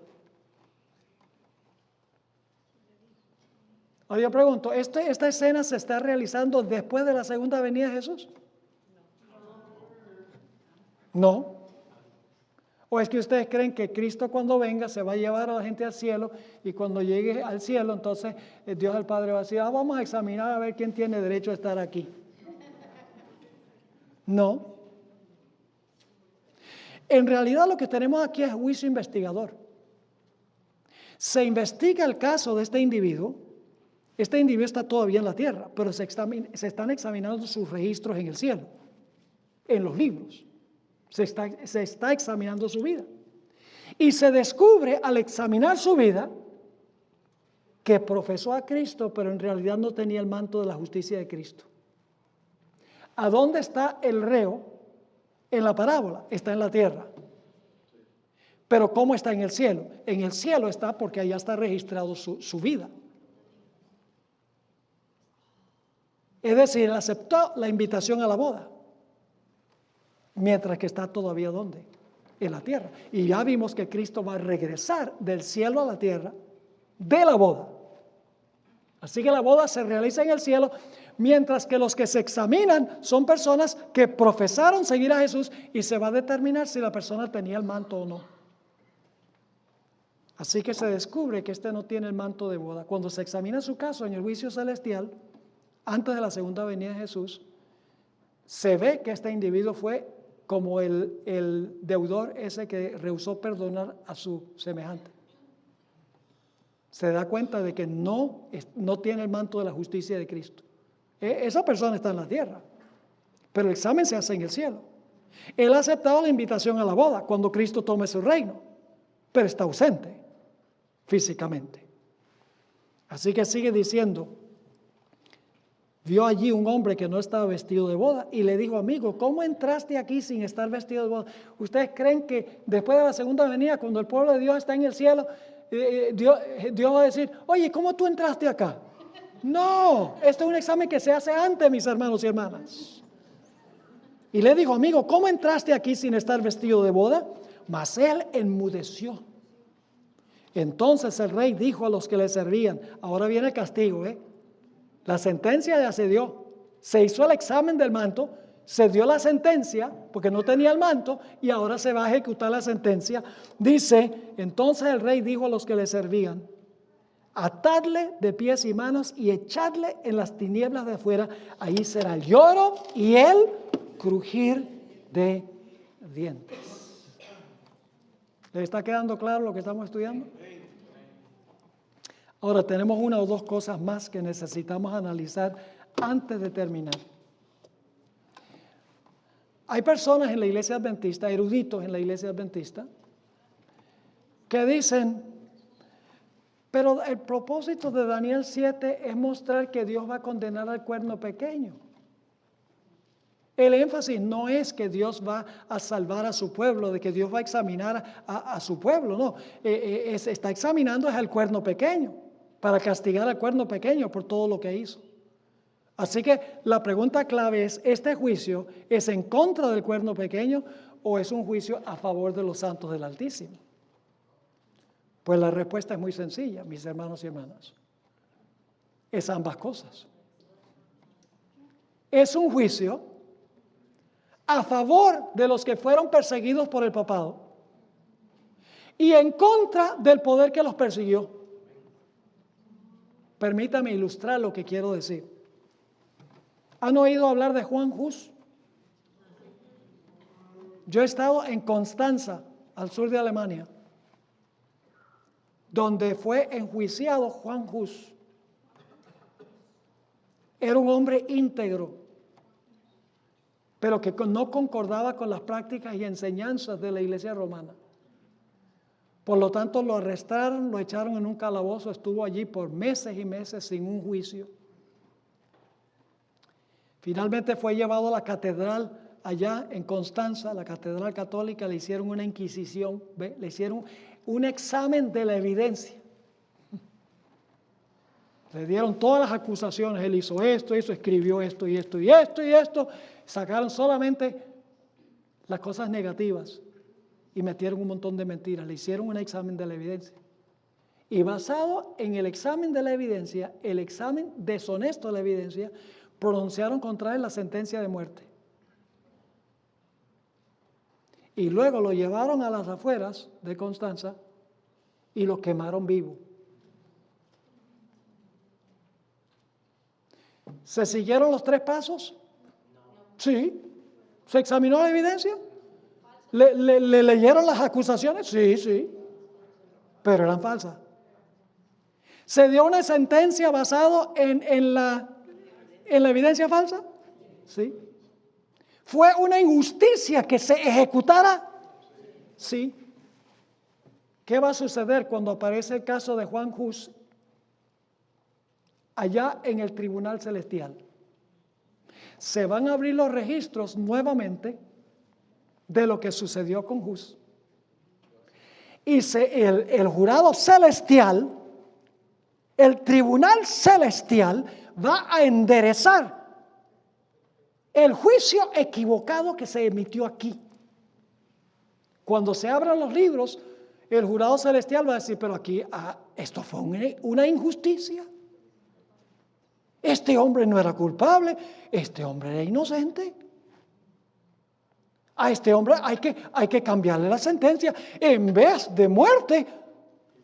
Ahora yo pregunto, ¿esta escena se está realizando después de la segunda venida de Jesús? No. ¿O es que ustedes creen que Cristo cuando venga se va a llevar a la gente al cielo y cuando llegue al cielo entonces Dios el Padre va a decir, vamos a examinar a ver quién tiene derecho a estar aquí? No. En realidad lo que tenemos aquí es juicio investigador. Se investiga el caso de este individuo. Este individuo está todavía en la tierra, pero se están examinando sus registros en el cielo, en los libros. Se está examinando su vida. Y se descubre al examinar su vida que profesó a Cristo, pero en realidad no tenía el manto de la justicia de Cristo. ¿A dónde está el reo en la parábola? Está en la tierra. Pero ¿cómo está en el cielo? En el cielo está porque allá está registrado su vida. Es decir, él aceptó la invitación a la boda. Mientras que está todavía ¿dónde? En la tierra. Y ya vimos que Cristo va a regresar del cielo a la tierra de la boda. Así que la boda se realiza en el cielo, mientras que los que se examinan son personas que profesaron seguir a Jesús y se va a determinar si la persona tenía el manto o no. Así que se descubre que este no tiene el manto de boda. Cuando se examina su caso en el juicio celestial, antes de la segunda venida de Jesús, se ve que este individuo fue como el deudor ese que rehusó perdonar a su semejante. Se da cuenta de que no tiene el manto de la justicia de Cristo. Esa persona está en la tierra, pero el examen se hace en el cielo. Él ha aceptado la invitación a la boda cuando Cristo tome su reino, pero está ausente físicamente. Así que sigue diciendo, vio allí un hombre que no estaba vestido de boda y le dijo, amigo, ¿cómo entraste aquí sin estar vestido de boda? ¿Ustedes creen que después de la segunda venida, cuando el pueblo de Dios está en el cielo, Dios va a decir, oye, ¿cómo tú entraste acá? No, esto es un examen que se hace antes, mis hermanos y hermanas. Y le dijo, amigo, ¿cómo entraste aquí sin estar vestido de boda? Mas él enmudeció. Entonces el rey dijo a los que le servían, ahora viene el castigo, La sentencia ya se dio, se hizo el examen del manto, se dio la sentencia porque no tenía el manto y ahora se va a ejecutar la sentencia. Dice, entonces el rey dijo a los que le servían, atadle de pies y manos y echadle en las tinieblas de afuera, ahí será el lloro y el crujir de dientes. ¿Le está quedando claro lo que estamos estudiando? Ahora tenemos una o dos cosas más que necesitamos analizar antes de terminar. Hay personas en la iglesia adventista, eruditos en la iglesia adventista, que dicen, pero el propósito de Daniel 7 es mostrar que Dios va a condenar al cuerno pequeño. El énfasis no es que Dios va a salvar a su pueblo, de que Dios va a examinar a su pueblo, no. Está examinando es al cuerno pequeño, para castigar al cuerno pequeño por todo lo que hizo. Así que la pregunta clave es, ¿este juicio es en contra del cuerno pequeño o es un juicio a favor de los santos del Altísimo? Pues la respuesta es muy sencilla, mis hermanos y hermanas. Es ambas cosas. es un juicio a favor de los que fueron perseguidos por el papado y en contra del poder que los persiguió. Permítame ilustrar lo que quiero decir. ¿Han oído hablar de Juan Hus? Yo he estado en Constanza, al sur de Alemania, donde fue enjuiciado Juan Hus. Era un hombre íntegro, pero que no concordaba con las prácticas y enseñanzas de la Iglesia romana. Por lo tanto, lo arrestaron, lo echaron en un calabozo, estuvo allí por meses y meses sin un juicio. Finalmente fue llevado a la catedral allá en Constanza, la catedral católica, le hicieron una inquisición, le hicieron un examen de la evidencia. Le dieron todas las acusaciones, él hizo esto, escribió esto y esto y esto y esto. Sacaron solamente las cosas negativas y metieron un montón de mentiras. Le hicieron un examen de la evidencia. Y basado en el examen de la evidencia, el examen deshonesto de la evidencia, pronunciaron contra él la sentencia de muerte. Y luego lo llevaron a las afueras de Constanza y lo quemaron vivo. ¿Se siguieron los 3 pasos? Sí. ¿Se examinó la evidencia? ¿Le leyeron las acusaciones? Sí. Pero eran falsas. ¿Se dio una sentencia basada en la evidencia falsa? Sí. ¿Fue una injusticia que se ejecutara? Sí. ¿Qué va a suceder cuando aparece el caso de Juan Hus allá en el tribunal celestial? Se van a abrir los registros nuevamente de lo que sucedió con Hus. Y el jurado celestial, el tribunal celestial, va a enderezar el juicio equivocado que se emitió aquí. Cuando se abran los libros, el jurado celestial va a decir, pero aquí esto fue una injusticia. Este hombre no era culpable, este hombre era inocente. A este hombre hay que cambiarle la sentencia. En vez de muerte,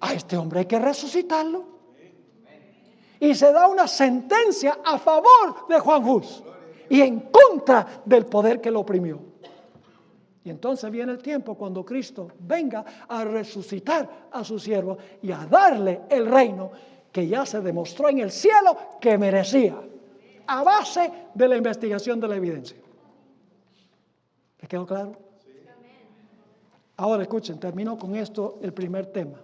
a este hombre hay que resucitarlo. Y se da una sentencia a favor de Juan Hus y en contra del poder que lo oprimió. Y entonces viene el tiempo cuando Cristo venga a resucitar a su siervo y a darle el reino que ya se demostró en el cielo que merecía, a base de la investigación de la evidencia. ¿Les quedó claro? Ahora escuchen, termino con esto el primer tema.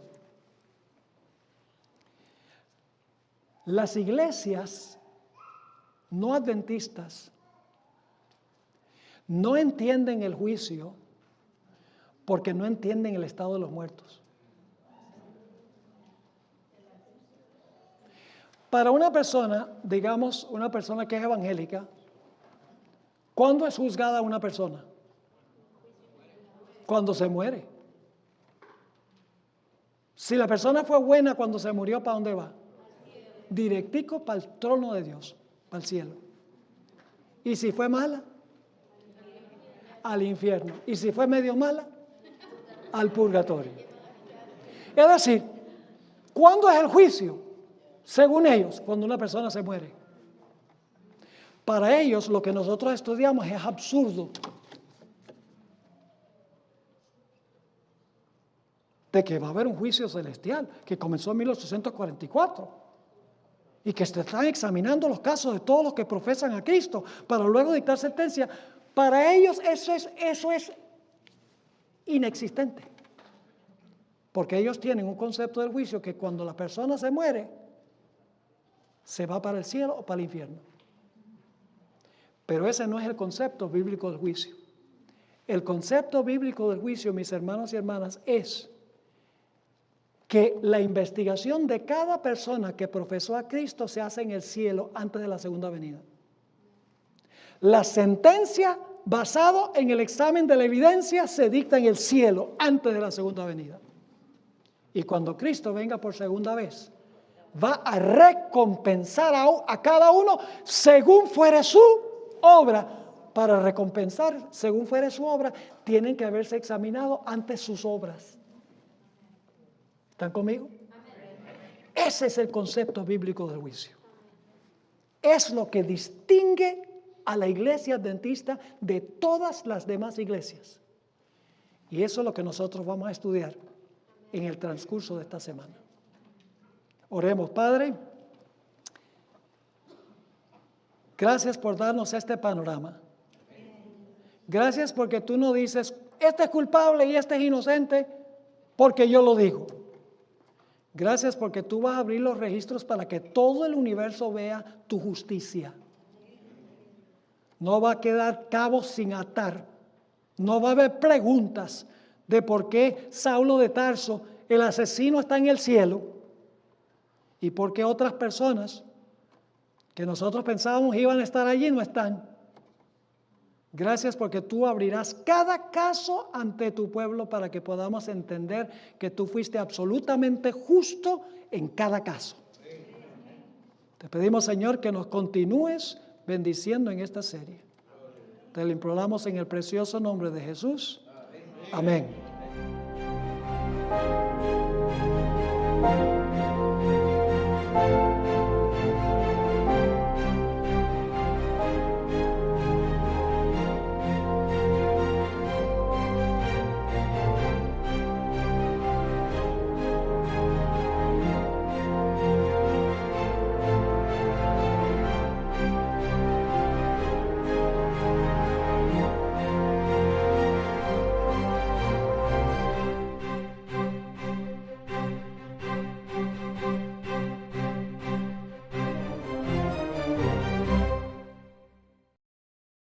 Las iglesias no adventistas no entienden el juicio porque no entienden el estado de los muertos. Para una persona, digamos, una persona que es evangélica, ¿cuándo es juzgada una persona? Cuando se muere. Si la persona fue buena cuando se murió, ¿para dónde va? Directico para el trono de Dios, para el cielo. Y si fue mala, al infierno. Y si fue medio mala, al purgatorio. Es decir, ¿cuándo es el juicio? Según ellos, cuando una persona se muere. Para ellos, lo que nosotros estudiamos es absurdo. De que va a haber un juicio celestial que comenzó en 1844 y que se están examinando los casos de todos los que profesan a Cristo para luego dictar sentencia. Para ellos eso es inexistente, porque ellos tienen un concepto del juicio que cuando la persona se muere se va para el cielo o para el infierno. Pero ese no es el concepto bíblico del juicio. El concepto bíblico del juicio, mis hermanos y hermanas, es que la investigación de cada persona que profesó a Cristo se hace en el cielo antes de la segunda venida. La sentencia basada en el examen de la evidencia se dicta en el cielo antes de la segunda venida. Y cuando Cristo venga por segunda vez, va a recompensar a cada uno según fuere su obra para recompensar según fuere su obra, tienen que haberse examinado ante sus obras. ¿Están conmigo? Ese es el concepto bíblico del juicio. Es lo que distingue a la iglesia adventista de todas las demás iglesias. Y eso es lo que nosotros vamos a estudiar en el transcurso de esta semana. Oremos, Padre. Gracias por darnos este panorama. Gracias porque tú no dices, este es culpable y este es inocente, porque yo lo digo. Gracias porque tú vas a abrir los registros para que todo el universo vea tu justicia. No va a quedar cabos sin atar. No va a haber preguntas de por qué Saulo de Tarso, el asesino, está en el cielo y por qué otras personas que nosotros pensábamos iban a estar allí no están. Gracias porque tú abrirás cada caso ante tu pueblo para que podamos entender que tú fuiste absolutamente justo en cada caso. Te pedimos, Señor, que nos continúes bendiciendo en esta serie. Te lo imploramos en el precioso nombre de Jesús. Amén.